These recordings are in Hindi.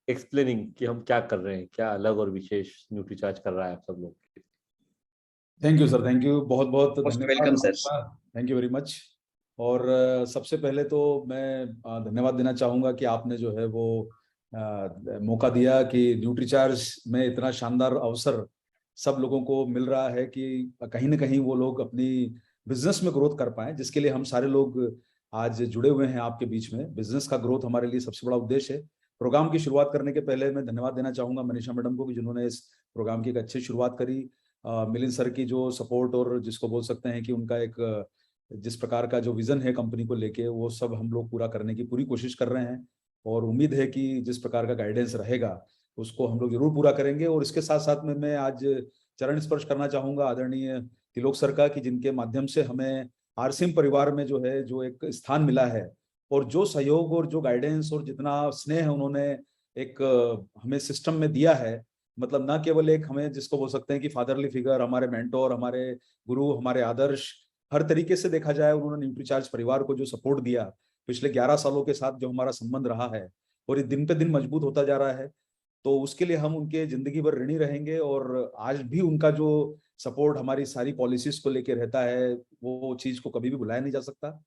एक्सप्लेनिंग कि हम क्या कर रहे हैं, क्या अलग और विशेष न्यूट्रीचार्ज कर रहा है आप सब लोग के लिए। Thank you sir, thank you, बहुत बहुत मोस्ट वेलकम धन्यवाद सर। आपका। Thank you very much. और सबसे पहले तो मैं धन्यवाद देना चाहूँगा कि आपने जो है वो मौका दिया कि न्यूट्रीचार्ज में इतना शानदार अवसर सब लोगों को मिल रहा है कि कहीं ना कहीं वो लोग अपनी बिजनेस में ग्रोथ कर पाएं, जिसके लिए हम सारे लोग आज जुड़े हुए हैं आपके बीच में। बिजनेस का ग्रोथ हमारे लिए सबसे बड़ा उद्देश्य है। प्रोग्राम की शुरुआत करने के पहले मैं धन्यवाद देना चाहूँगा मनीषा मैडम को कि जिन्होंने इस प्रोग्राम की एक अच्छी शुरुआत करी। मिलिंद सर की जो सपोर्ट और जिसको बोल सकते हैं कि उनका एक जिस प्रकार का जो विजन है कंपनी को लेके, वो सब हम लोग पूरा करने की पूरी कोशिश कर रहे हैं। और उम्मीद है कि जिस प्रकार का गाइडेंस रहेगा उसको हम लोग जरूर पूरा करेंगे। और इसके साथ साथ में मैं आज चरण स्पर्श करना चाहूंगा आदरणीय तिलोक सर का, कि जिनके माध्यम से हमें आरसीएम परिवार में जो है जो एक स्थान मिला है, और जो सहयोग और जो गाइडेंस और जितना स्नेह उन्होंने एक हमें सिस्टम में दिया है, मतलब ना केवल एक हमें जिसको बोल सकते हैं कि फादरली फिगर, हमारे मेंटोर, हमारे गुरु, हमारे आदर्श, हर तरीके से देखा जाए उन्होंने न्यूट्रीचार्ज परिवार को जो सपोर्ट दिया पिछले 11 सालों के साथ, जो हमारा संबंध रहा है और ये दिन पे दिन मजबूत होता जा रहा है, तो उसके लिए हम उनके जिंदगी भर ऋणी रहेंगे। और आज भी उनका जो सपोर्ट हमारी सारी पॉलिसीज को लेकर रहता है, वो चीज को कभी भी भुलाया नहीं जा सकता।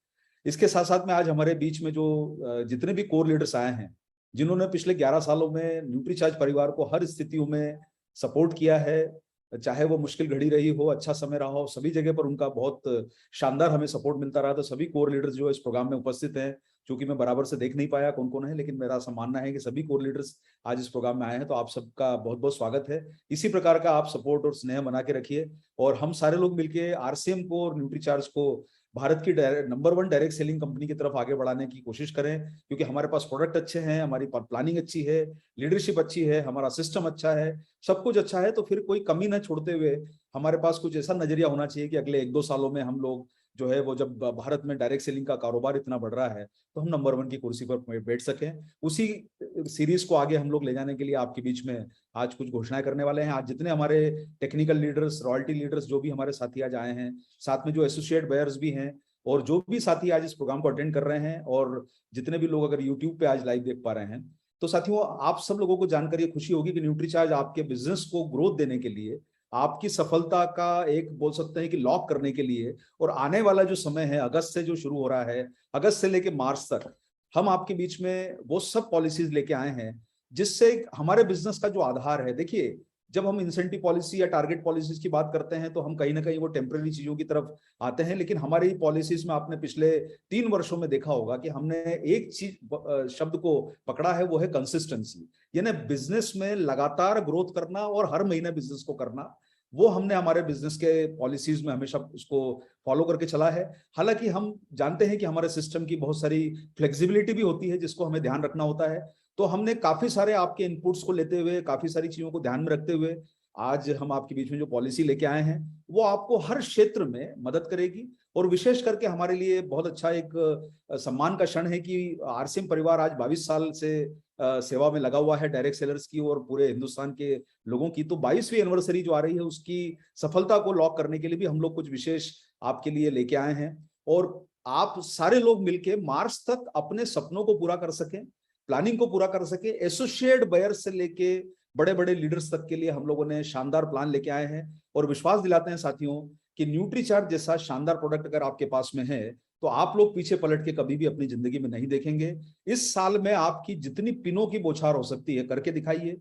इसके साथ साथ में आज हमारे बीच में जो जितने भी कोर लीडर्स आए हैं, जिन्होंने पिछले 11 सालों में न्यूट्रीचार्ज परिवार को हर स्थितियों में सपोर्ट किया है, चाहे वो मुश्किल घड़ी रही हो, अच्छा समय रहा हो, सभी जगह पर उनका बहुत शानदार हमें सपोर्ट मिलता रहा। तो सभी कोर लीडर्स जो इस प्रोग्राम में उपस्थित हैं, क्योंकि मैं बराबर से देख नहीं पाया कौन कौन है, लेकिन मेरा ऐसा मानना है कि सभी कोर लीडर्स आज इस प्रोग्राम में आए हैं, तो आप सबका बहुत बहुत स्वागत है। इसी प्रकार का आप सपोर्ट और स्नेह बना के रखिए, और हम सारे लोग मिलकर आरसीएम को और न्यूट्रीचार्ज को भारत की नंबर 1 डायरेक्ट सेलिंग कंपनी की तरफ आगे बढ़ाने की कोशिश करें। क्योंकि हमारे पास प्रोडक्ट अच्छे हैं, हमारी प्लानिंग अच्छी है, लीडरशिप अच्छी है, हमारा सिस्टम अच्छा है, सब कुछ अच्छा है। तो फिर कोई कमी न छोड़ते हुए हमारे पास कुछ ऐसा नजरिया होना चाहिए कि अगले 1-2 सालों में हम लोग जो है वो, जब भारत में डायरेक्ट सेलिंग का कारोबार इतना बढ़ रहा है, तो हम नंबर 1 की कुर्सी पर बैठ सकें। उसी सीरीज को आगे हम लोग ले जाने के लिए आपके बीच में आज कुछ घोषणाएं करने वाले हैं। आज जितने हमारे टेक्निकल लीडर्स, रॉयल्टी लीडर्स, जो भी हमारे साथी आज आए हैं, साथ में जो एसोसिएट बायर्स भी हैं, और जो भी साथी आज इस प्रोग्राम को अटेंड कर रहे हैं, और जितने भी लोग अगर यूट्यूब पे आज लाइव देख पा रहे हैं, तो साथियों आप सब लोगों को जानकर ये खुशी होगी कि न्यूट्रीचार्ज आपके बिजनेस को ग्रोथ देने के लिए, आपकी सफलता का एक बोल सकते हैं कि लॉक करने के लिए, और आने वाला जो समय है अगस्त से जो शुरू हो रहा है, अगस्त से लेके मार्च तक, हम आपके बीच में वो सब पॉलिसीज लेके आए हैं जिससे हमारे बिजनेस का जो आधार है। देखिए, जब हम इंसेंटिव पॉलिसी या टारगेट पॉलिसीज की बात करते हैं तो हम कहीं ना कहीं वो टेम्पररी चीजों की तरफ आते हैं, लेकिन हमारी पॉलिसीज में आपने पिछले 3 वर्षों में देखा होगा कि हमने एक चीज शब्द को पकड़ा है, वो है कंसिस्टेंसी। यानी बिजनेस में लगातार ग्रोथ करना और हर महीने बिजनेस को करना, वो हमने हमारे बिजनेस के पॉलिसीज में हमेशा उसको फॉलो करके चला है। हालांकि हम जानते हैं कि हमारे सिस्टम की बहुत सारी फ्लेक्सिबिलिटी भी होती है जिसको हमें ध्यान रखना होता है। तो हमने काफी सारे आपके इनपुट्स को लेते हुए, काफी सारी चीजों को ध्यान में रखते हुए, आज हम आपके बीच में जो पॉलिसी लेके आए हैं वो आपको हर क्षेत्र में मदद करेगी। और विशेष करके हमारे लिए बहुत अच्छा एक सम्मान का क्षण है कि आरसीएम परिवार आज 22 साल से सेवा में लगा हुआ है, डायरेक्ट सेलर्स की और पूरे हिंदुस्तान के लोगों की। तो 22वीं एनिवर्सरी जो आ रही है, उसकी सफलता को लॉक करने के लिए भी हम लोग कुछ विशेष आपके लिए लेके आए हैं। और आप सारे लोग मिलके मार्च तक अपने सपनों को पूरा कर सकें, प्लानिंग को पूरा कर सके, एसोसिएट बायर से लेके बड़े बड़े लीडर्स तक के लिए हम लोगों ने शानदार प्लान लेके आए हैं। और विश्वास दिलाते हैं साथियों कि न्यूट्रीचार्ज जैसा शानदार प्रोडक्ट अगर आपके पास में है, तो आप लोग पीछे पलट के कभी भी अपनी जिंदगी में नहीं देखेंगे। इस साल में आपकी जितनी पिनों की बौछार हो सकती है करके दिखाइए।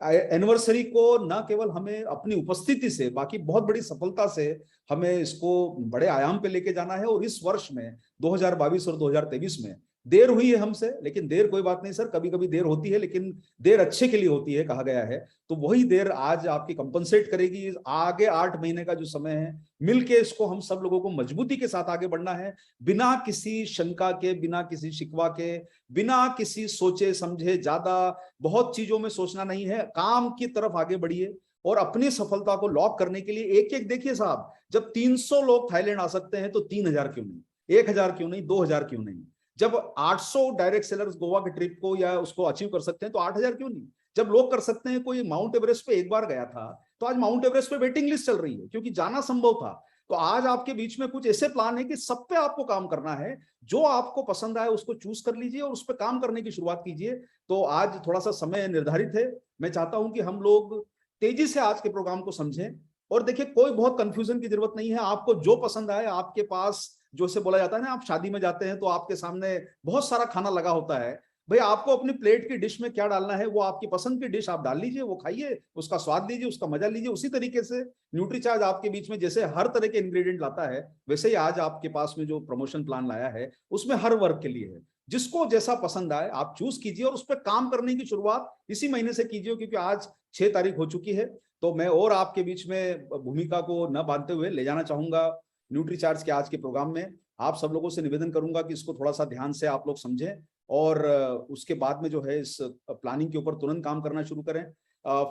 एनिवर्सरी को न केवल हमें अपनी उपस्थिति से, बाकी बहुत बड़ी सफलता से हमें इसको बड़े आयाम पे लेके जाना है। और इस वर्ष में 2022 और 2023 में देर हुई है हमसे, लेकिन देर कोई बात नहीं सर, कभी कभी देर होती है, लेकिन देर अच्छे के लिए होती है कहा गया है। तो वही देर आज आपकी कंपनसेट करेगी। आगे 8 महीने का जो समय है, मिलके इसको हम सब लोगों को मजबूती के साथ आगे बढ़ना है, बिना किसी शंका के, बिना किसी शिकवा के, बिना किसी सोचे समझे, ज्यादा बहुत चीजों में सोचना नहीं है, काम की तरफ आगे बढ़िए। और अपनी सफलता को लॉक करने के लिए एक एक, देखिए साहब, जब 300 लोग थाईलैंड आ सकते हैं तो 3000 क्यों नहीं, 1000 क्यों नहीं, 2000 क्यों नहीं। जब 800 डायरेक्ट सेलर्स गोवा के ट्रिप को या उसको अचीव कर सकते हैं तो 8000 क्यों नहीं। जब लोग कर सकते हैं, कोई माउंट एवरेस्ट पे एक बार गया था, तो आज माउंट एवरेस्ट पे वेटिंग लिस्ट चल रही है क्योंकि जाना संभव था। तो आज आपके बीच में कुछ ऐसे प्लान है कि सब पे आपको काम करना है, जो आपको पसंद आए उसको चूज कर लीजिए और उस पर काम करने की शुरुआत कीजिए। तो आज थोड़ा सा समय निर्धारित है, मैं चाहता हूं कि हम लोग तेजी से आज के प्रोग्राम को समझें। और देखिए, कोई बहुत कंफ्यूजन की जरूरत नहीं है, आपको जो पसंद आए, आपके पास जो से बोला जाता है ना, आप शादी में जाते हैं तो आपके सामने बहुत सारा खाना लगा होता है, भाई आपको अपनी प्लेट की डिश में क्या डालना है, वो आपकी पसंद की डिश आप डाल लीजिए, वो खाइए, उसका स्वाद लीजिए, उसका मजा लीजिए। उसी तरीके से न्यूट्रीचार्ज आपके बीच में जैसे हर तरह के इंग्रेडिएंट लाता है, वैसे ही आज आपके पास में जो प्रमोशन प्लान लाया है उसमें हर वर्ग के लिए है। जिसको जैसा पसंद आए आप चूज कीजिए और उस पर काम करने की शुरुआत इसी महीने से कीजिए, क्योंकि आज 6 तारीख हो चुकी है। तो मैं और आपके बीच में भूमिका को न बांधते हुए ले जाना चाहूंगा न्यूट्रीचार्ज के आज के प्रोग्राम में। आप सब लोगों से निवेदन करूंगा कि इसको थोड़ा सा ध्यान से आप लोग समझें और उसके बाद में जो है इस प्लानिंग के ऊपर तुरंत काम करना शुरू करें।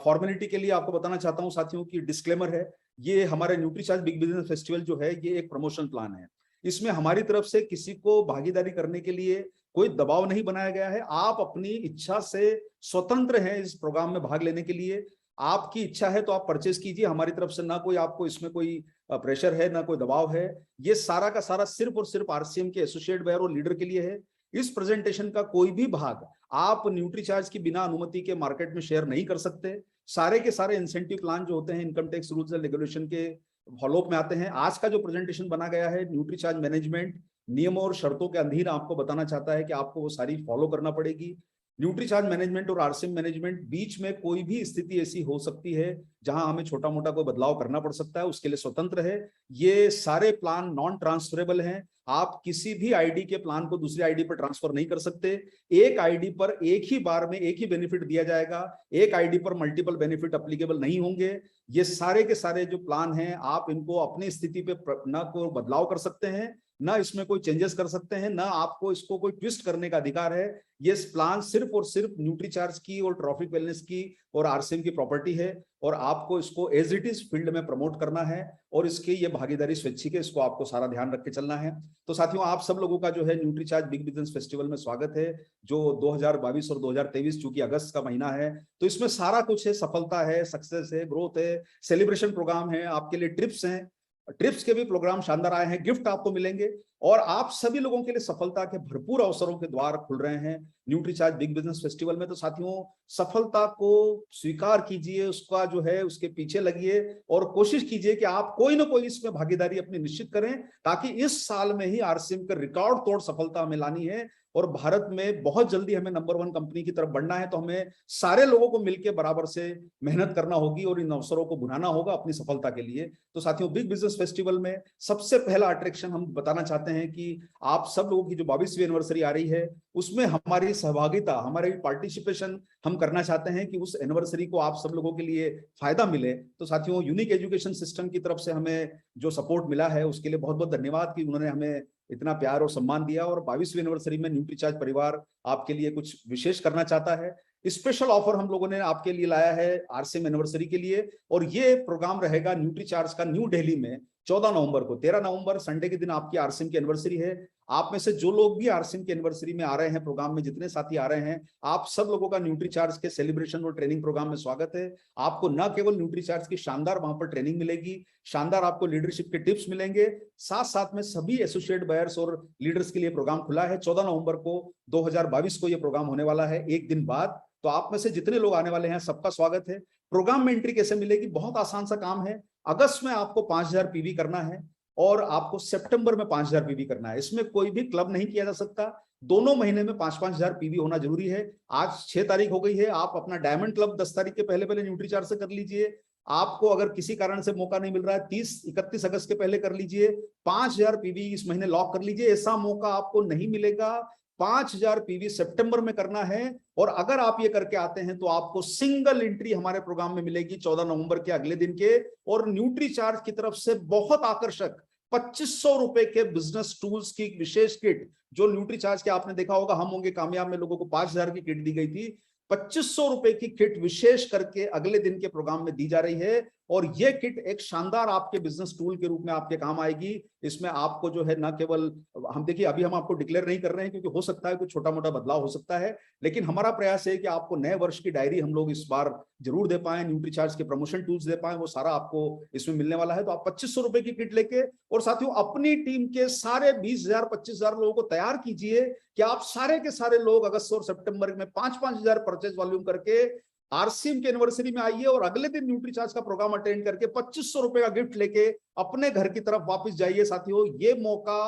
फॉर्मेलिटी के लिए आपको बताना चाहता हूं साथियों की डिस्क्लेमर है, ये हमारे न्यूट्रीचार्ज बिग बिजनेस फेस्टिवल जो है ये एक प्रमोशन प्लान है। इसमें हमारी तरफ से किसी को भागीदारी करने के लिए कोई दबाव नहीं बनाया गया है। आप अपनी इच्छा से स्वतंत्र हैं इस प्रोग्राम में भाग लेने के लिए। आपकी इच्छा है तो आप परचेज कीजिए, हमारी तरफ से ना कोई आपको इसमें कोई प्रेशर है, ना कोई दबाव है। ये सारा का सारा सिर्फ और सिर्फ आरसीएम के एसोसिएट बायर और लीडर के लिए है। इस प्रेजेंटेशन का कोई भी भाग आप न्यूट्रीचार्ज की बिना अनुमति के मार्केट में शेयर नहीं कर सकते। सारे के सारे इंसेंटिव प्लान जो होते हैं income tax rules and regulation के फॉलोअप में आते हैं। आज का जो प्रेजेंटेशन बना गया है, न्यूट्रीचार्ज मैनेजमेंट नियमों और शर्तों के अधीन आपको बताना चाहता है कि आपको वो सारी फॉलो करना पड़ेगी। न्यूट्रीचार्ज मैनेजमेंट और आरसीएम मैनेजमेंट बीच में कोई भी स्थिति ऐसी हो सकती है जहां हमें छोटा मोटा कोई बदलाव करना पड़ सकता है, उसके लिए स्वतंत्र है। ये सारे प्लान नॉन ट्रांसफरेबल हैं, आप किसी भी आईडी के प्लान को दूसरी आईडी पर ट्रांसफर नहीं कर सकते। एक आईडी पर एक ही बार में एक ही बेनिफिट दिया जाएगा, एक आईडी पर मल्टीपल बेनिफिट अप्लीकेबल नहीं होंगे। ये सारे के सारे जो प्लान हैं आप इनको अपनी स्थिति पे ना को बदलाव कर सकते हैं, ना इसमें कोई चेंजेस कर सकते हैं, ना आपको इसको कोई ट्विस्ट करने का अधिकार है। ये प्लान सिर्फ और सिर्फ न्यूट्रीचार्ज की और ट्रॉफिक वेलनेस की और आरसीएम की प्रॉपर्टी है और आपको इसको एज इट इज फील्ड में प्रमोट करना है और इसकी ये भागीदारी स्वैच्छिक है, इसको आपको सारा ध्यान रख के चलना है। तो साथियों, आप सब लोगों का जो है न्यूट्रीचार्ज बिग बिजनेस फेस्टिवल में स्वागत है, जो 2022 और 2023 चूंकि अगस्त का महीना है तो इसमें सारा कुछ है, सफलता है, सक्सेस है, ग्रोथ है, सेलिब्रेशन प्रोग्राम है, आपके लिए ट्रिप्स हैं, ट्रिप्स के भी प्रोग्राम शानदार आए हैं, गिफ्ट आपको मिलेंगे और आप सभी लोगों के लिए सफलता के भरपूर अवसरों के द्वार खुल रहे हैं न्यूट्रीचार्ज बिग बिजनेस फेस्टिवल में। तो साथियों, सफलता को स्वीकार कीजिए, उसका जो है उसके पीछे लगिए और कोशिश कीजिए कि आप कोई ना कोई इसमें भागीदारी अपनी निश्चित करें, ताकि इस साल में ही आरसीएम का रिकॉर्ड तोड़ सफलता हमें लानी है और भारत में बहुत जल्दी हमें नंबर 1 कंपनी की तरफ बढ़ना है। तो हमें सारे लोगों को मिलकर बराबर से मेहनत करना होगी और इन अवसरों को भुनाना होगा अपनी सफलता के लिए। तो साथियों, बिग बिजनेस फेस्टिवल में सबसे पहला अट्रैक्शन हम बताना चाहते हैं कि आप सब लोगों की जो 22वीं एनिवर्सरी आ रही है उसमें हमारी सहभागिता, हमारी पार्टिसिपेशन हम करना चाहते हैं कि उस एनिवर्सरी को आप सब लोगों के लिए फायदा मिले। तो साथियों, यूनिक एजुकेशन सिस्टम की तरफ से हमें जो सपोर्ट मिला है उसके लिए बहुत बहुत धन्यवाद कि उन्होंने हमें इतना प्यार और सम्मान दिया और 22वीं एनिवर्सरी में न्यूट्रीचार्ज परिवार आपके लिए कुछ विशेष करना चाहता है। स्पेशल ऑफर हम लोगों ने आपके लिए लाया है आरसीएम एनिवर्सरी के लिए और ये प्रोग्राम रहेगा न्यूट्रीचार्ज का न्यू दिल्ली में 14 नवंबर को। 13 नवंबर संडे के दिन आपकी आरसीएम की एनिवर्सरी है। आप में से जो लोग भी आरसीएम की एनिवर्सरी में आ रहे हैं, प्रोग्राम में जितने साथी आ रहे हैं, आप सब लोगों का न्यूट्रीचार्ज के सेलिब्रेशन और ट्रेनिंग प्रोग्राम में स्वागत है। आपको न केवल न्यूट्रीचार्ज की शानदार वहां पर ट्रेनिंग मिलेगी, शानदार आपको लीडरशिप के टिप्स मिलेंगे, साथ साथ में सभी एसोसिएट बायर्स और लीडर्स के लिए प्रोग्राम खुला है। 14 नवंबर को 2022 को यह प्रोग्राम होने वाला है, एक दिन बाद। तो आप में से जितने लोग आने वाले हैं सबका स्वागत है। प्रोग्राम में एंट्री कैसे मिलेगी? बहुत आसान सा काम है। अगस्त में आपको 5000 पीवी करना है और आपको सितंबर में 5000 पीवी करना है। इसमें कोई भी क्लब नहीं किया जा सकता, दोनों महीने में 5-5 हजार पीवी होना जरूरी है। आज 6 तारीख हो गई है, आप अपना डायमंड क्लब 10 तारीख के पहले पहले न्यूट्रीचार्ज से कर लीजिए। आपको अगर किसी कारण से मौका नहीं मिल रहा है 30-31 अगस्त के पहले कर लीजिए। 5000 पीवी इस महीने लॉक कर लीजिए। ऐसा मौका आपको नहीं मिलेगा। 5000 पीवी सितंबर में करना है और अगर आप ये करके आते हैं तो आपको सिंगल एंट्री हमारे प्रोग्राम में मिलेगी 14 नवंबर के अगले दिन के। और न्यूट्रीचार्ज की तरफ से बहुत आकर्षक 2500 रुपए के बिजनेस टूल्स की विशेष किट, जो न्यूट्रीचार्ज के आपने देखा होगा हम होंगे कामयाब में लोगों को 5000 की किट दी गई थी, 2500 रुपए की किट विशेष करके अगले दिन के प्रोग्राम में दी जा रही है। और ये किट एक शानदार आपके बिजनेस टूल के रूप में आपके काम आएगी। इसमें आपको जो है, ना केवल हम देखिए अभी हम आपको डिक्लेयर नहीं कर रहे हैं क्योंकि हो सकता है कुछ छोटा मोटा बदलाव हो सकता है, लेकिन हमारा प्रयास है कि आपको नए वर्ष की डायरी हम लोग इस बार जरूर दे पाए, न्यूट्रीचार्ज के प्रमोशन टूल्स दे पाए, वो सारा आपको इसमें मिलने वाला है। तो आप 2500 रुपए की किट लेके, और साथियों अपनी टीम के सारे 20,000 25,000 लोगों को तैयार कीजिए कि आप सारे के सारे लोग अगस्त और सितंबर में 5,000 परचेज वॉल्यूम करके आरसीएम की एनिवर्सरी में आइए और अगले दिन न्यूट्रीचार्ज का प्रोग्राम अटेंड करके 2500 रुपए का गिफ्ट लेके अपने घर की तरफ वापस जाइए। साथियों ये मौका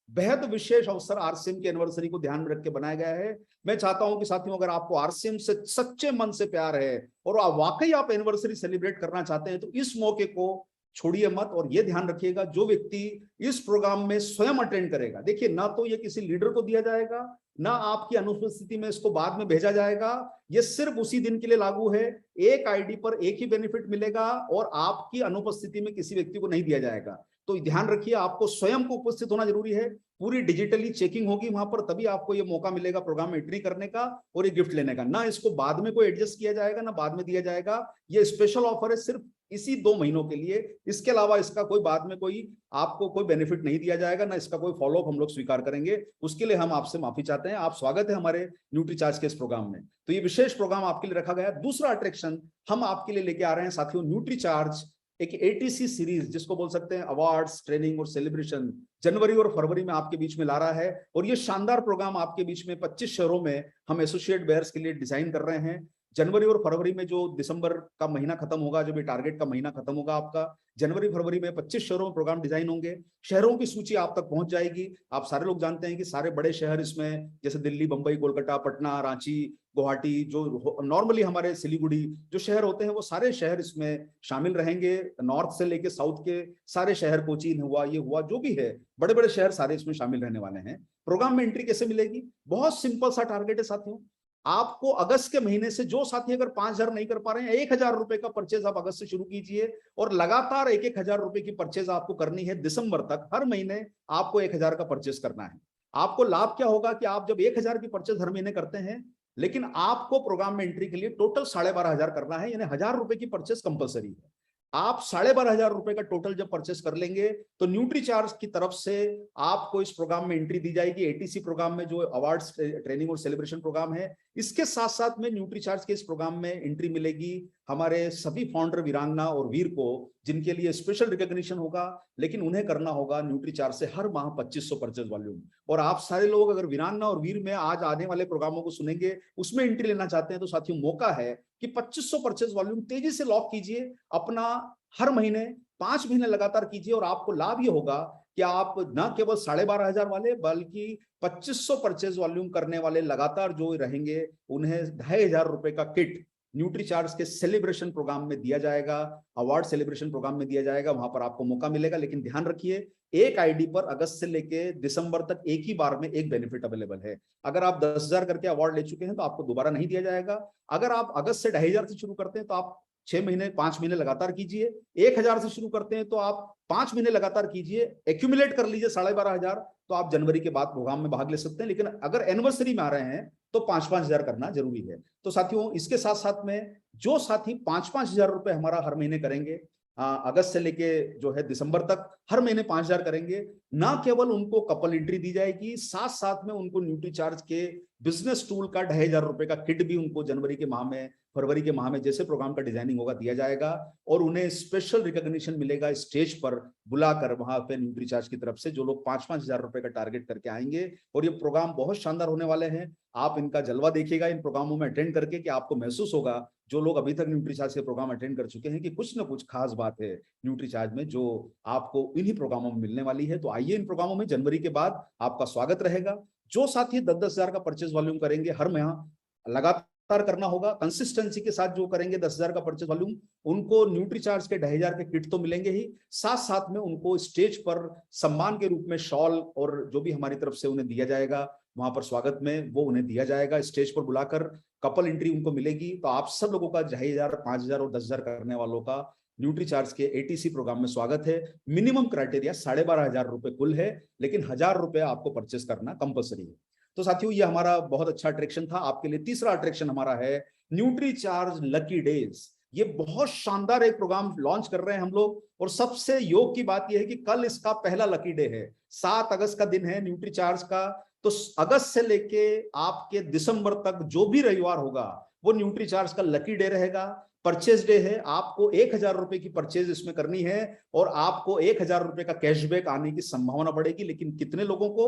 बेहद विशेष अवसर आरसीएम की एनिवर्सरी को ध्यान में रख के बनाया गया है। मैं चाहता हूं कि साथियों अगर आपको आरसीएम से सच्चे मन से प्यार है और वाकई आप एनिवर्सरी सेलिब्रेट करना चाहते हैं तो इस मौके को छोड़िए मत। और ये ध्यान रखिएगा जो व्यक्ति इस प्रोग्राम में स्वयं अटेंड करेगा, देखिए ना तो ये किसी लीडर को दिया जाएगा, ना आपकी अनुपस्थिति में इसको बाद में भेजा जाएगा, ये सिर्फ उसी दिन के लिए लागू है। एक आईडी पर एक ही बेनिफिट मिलेगा और आपकी अनुपस्थिति में किसी व्यक्ति को नहीं दिया जाएगा। तो ध्यान रखिए आपको स्वयं को उपस्थित होना जरूरी है, पूरी डिजिटली चेकिंग होगी वहां पर, तभी आपको ये मौका मिलेगा प्रोग्राम में एंट्री करने का और ये गिफ्ट लेने का। ना इसको बाद में कोई एडजस्ट किया जाएगा, ना बाद में दिया जाएगा। ये स्पेशल ऑफर है सिर्फ इसी 2 महीनों के लिए, इसके अलावा इसका कोई बाद में कोई आपको कोई बेनिफिट नहीं दिया जाएगा, ना इसका कोई फॉलोअप हम लोग स्वीकार करेंगे। उसके लिए हम आपसे माफी चाहते हैं। आप स्वागत है हमारे न्यूट्रीचार्ज के इस प्रोग्राम में। तो ये विशेष प्रोग्राम आपके लिए रखा गया है। दूसरा अट्रैक्शन हम आपके लिए लेके आ रहे हैं साथियों, न्यूट्रीचार्ज एक एटीसी सीरीज, जिसको बोल सकते हैं अवार्ड्स, ट्रेनिंग और सेलिब्रेशन, जनवरी और फरवरी में आपके बीच में ला रहा है। और ये शानदार प्रोग्राम आपके बीच में 25 शहरों में हम एसोसिएट बेयर्स के लिए डिजाइन कर रहे हैं। जनवरी और फरवरी में, जो दिसंबर का महीना खत्म होगा, जब ये टारगेट का महीना खत्म होगा आपका, जनवरी फरवरी में 25 शहरों में प्रोग्राम डिजाइन होंगे। शहरों की सूची आप तक पहुंच जाएगी। आप सारे लोग जानते हैं कि सारे बड़े शहर इसमें, जैसे दिल्ली, बंबई, कोलकाता, पटना, रांची, गुवाहाटी, जो नॉर्मली हमारे सिलीगुड़ी जो शहर होते हैं, वो सारे शहर इसमें शामिल रहेंगे। नॉर्थ से लेके साउथ के सारे शहर, कोचीन हुआ, ये हुआ, जो भी है, बड़े बड़े शहर सारे इसमें शामिल रहने वाले हैं। प्रोग्राम में एंट्री कैसे मिलेगी? बहुत सिंपल सा टारगेट है साथियों। आपको अगस्त के महीने से, जो साथी अगर 5,000 नहीं कर पा रहे हैं, 1,000 रुपए का परचेज आप अगस्त से शुरू कीजिए और लगातार 1,000 रुपए की परचेज आपको करनी है दिसंबर तक। हर महीने आपको 1,000 का परचेज करना है। आपको लाभ क्या होगा कि आप जब 1,000 की परचेज हर महीने करते हैं, लेकिन आपको प्रोग्राम में एंट्री के लिए टोटल 12,500 करना है, यानी 1,000 रुपए की परचेज कंपलसरी है। आप 12,500 रुपए का टोटल जब परचेस कर लेंगे तो न्यूट्रीचार्ज की तरफ से आपको इस प्रोग्राम में एंट्री दी जाएगी। एटीसी प्रोग्राम में, जो अवार्ड्स, ट्रेनिंग और सेलिब्रेशन प्रोग्राम है, इसके साथ साथ में न्यूट्रीचार्ज के इस प्रोग्राम में एंट्री मिलेगी हमारे सभी फाउंडर, वीरांगना और वीर को, जिनके लिए स्पेशल रिकॉग्निशन होगा, लेकिन उन्हें करना होगा न्यूट्रीचार्ज से हर माह 2500 परचेज वॉल्यूम। और आप सारे लोग अगर वीरांगना और वीर में आज आने वाले प्रोग्रामों को सुनेंगे, उसमें एंट्री लेना चाहते हैं, तो साथियों मौका है कि 2500 परचेज वॉल्यूम तेजी से लॉक कीजिए अपना। हर महीने 5 महीने लगातार कीजिए और आपको लाभ ये होगा कि आप न केवल 12,500 वाले, बल्कि 2500 परचेज वॉल्यूम करने वाले लगातार जो रहेंगे, उन्हें 2,500 रुपए का किट न्यूट्रीचार्ज के सेलिब्रेशन प्रोग्राम में दिया जाएगा, अवार्ड सेलिब्रेशन प्रोग्राम में दिया जाएगा। वहां पर आपको मौका मिलेगा, लेकिन ध्यान रखिए एक आईडी पर अगस्त से लेके दिसंबर तक एक ही बार में एक बेनिफिट अवेलेबल है। अगर आप 10,000 करके अवार्ड ले चुके हैं तो आपको दोबारा नहीं दिया जाएगा। अगर आप अगस्त से 2,500 से शुरू करते हैं तो आप 6 महीने 5 महीने लगातार कीजिए। 1,000 से शुरू करते हैं तो आप 5 महीने लगातार कीजिए, एक्यूमुलेट कर लीजिए 12,500, तो आप जनवरी के बाद प्रोग्राम में भाग ले सकते हैं। लेकिन अगर एनिवर्सरी में आ रहे हैं तो 5,000 करना जरूरी है। तो साथियों इसके साथ साथ में जो साथी 5,000 रुपए हमारा हर महीने करेंगे, अगस्त से लेके जो है दिसंबर तक हर महीने 5,000 करेंगे, ना केवल उनको कपल एंट्री दी जाएगी, साथ साथ में उनको न्यूट्रीचार्ज के बिजनेस टूल का 2,500 रुपए का किट भी उनको जनवरी के माह में, फरवरी के माह में जैसे प्रोग्राम का डिजाइनिंग होगा दिया जाएगा। और उन्हें स्पेशल रिकॉग्निशन मिलेगा स्टेज पर बुलाकर, वहां पे न्यूट्रीचार्ज की तरफ से, जो लोग 5,000 रुपए का टारगेट करके आएंगे। और ये प्रोग्राम बहुत शानदार होने वाले हैं। आप इनका जलवा देखिएगा इन प्रोग्रामों में अटेंड करके, कि आपको महसूस होगा, जो लोग अभी तक न्यूट्रीचार्ज के प्रोग्राम अटेंड कर चुके हैं, कि कुछ ना कुछ खास बात है न्यूट्रीचार्ज में जो आपको इन्हीं प्रोग्रामों में मिलने वाली है। तो आइए इन प्रोग्रामों में जनवरी के बाद आपका स्वागत रहेगा। जो साथी 10,000 का परचेज वॉल्यूम करेंगे, हर महीना लगातार करना होगा, कंसिस्टेंसी के साथ जो करेंगे 10,000 का परचेज वॉल्यूम, उनको न्यूट्रीचार्ज के 2,500 के किट तो मिलेंगे ही, साथ साथ में उनको स्टेज पर सम्मान के रूप में शॉल और जो भी हमारी तरफ से उन्हें दिया जाएगा वहां पर स्वागत में, वो उन्हें दिया जाएगा। स्टेज पर बुलाकर कपल एंट्री उनको मिलेगी। तो आप सब लोगों का 2,500, 5,000 और 10,000 करने वालों का न्यूट्रीचार्ज के एटीसी प्रोग्राम में स्वागत है। मिनिमम क्राइटेरिया 12,500 रुपए कुल है, लेकिन 1,000 रुपए आपको परचेस करना कंपलसरी है। तो साथियों ये हमारा बहुत अच्छा अट्रैक्शन था आपके लिए। तीसरा अट्रैक्शन हमारा है न्यूट्रीचार्ज लकी डेज। ये बहुत शानदार एक प्रोग्राम लॉन्च कर रहे हैं हम लोग। और सबसे योग की बात यह है कि कल इसका पहला लकी डे है, 7 अगस्त का दिन है न्यूट्रीचार्ज का। तो अगस्त से लेके आपके दिसंबर तक जो भी रविवार होगा वो न्यूट्रीचार्ज का लकी डे रहेगा, परचेज डे है। आपको 1000 रुपए की परचेज इसमें करनी है और आपको 1000 रुपए का कैशबैक आने की संभावना बढ़ेगी। लेकिन कितने लोगों को?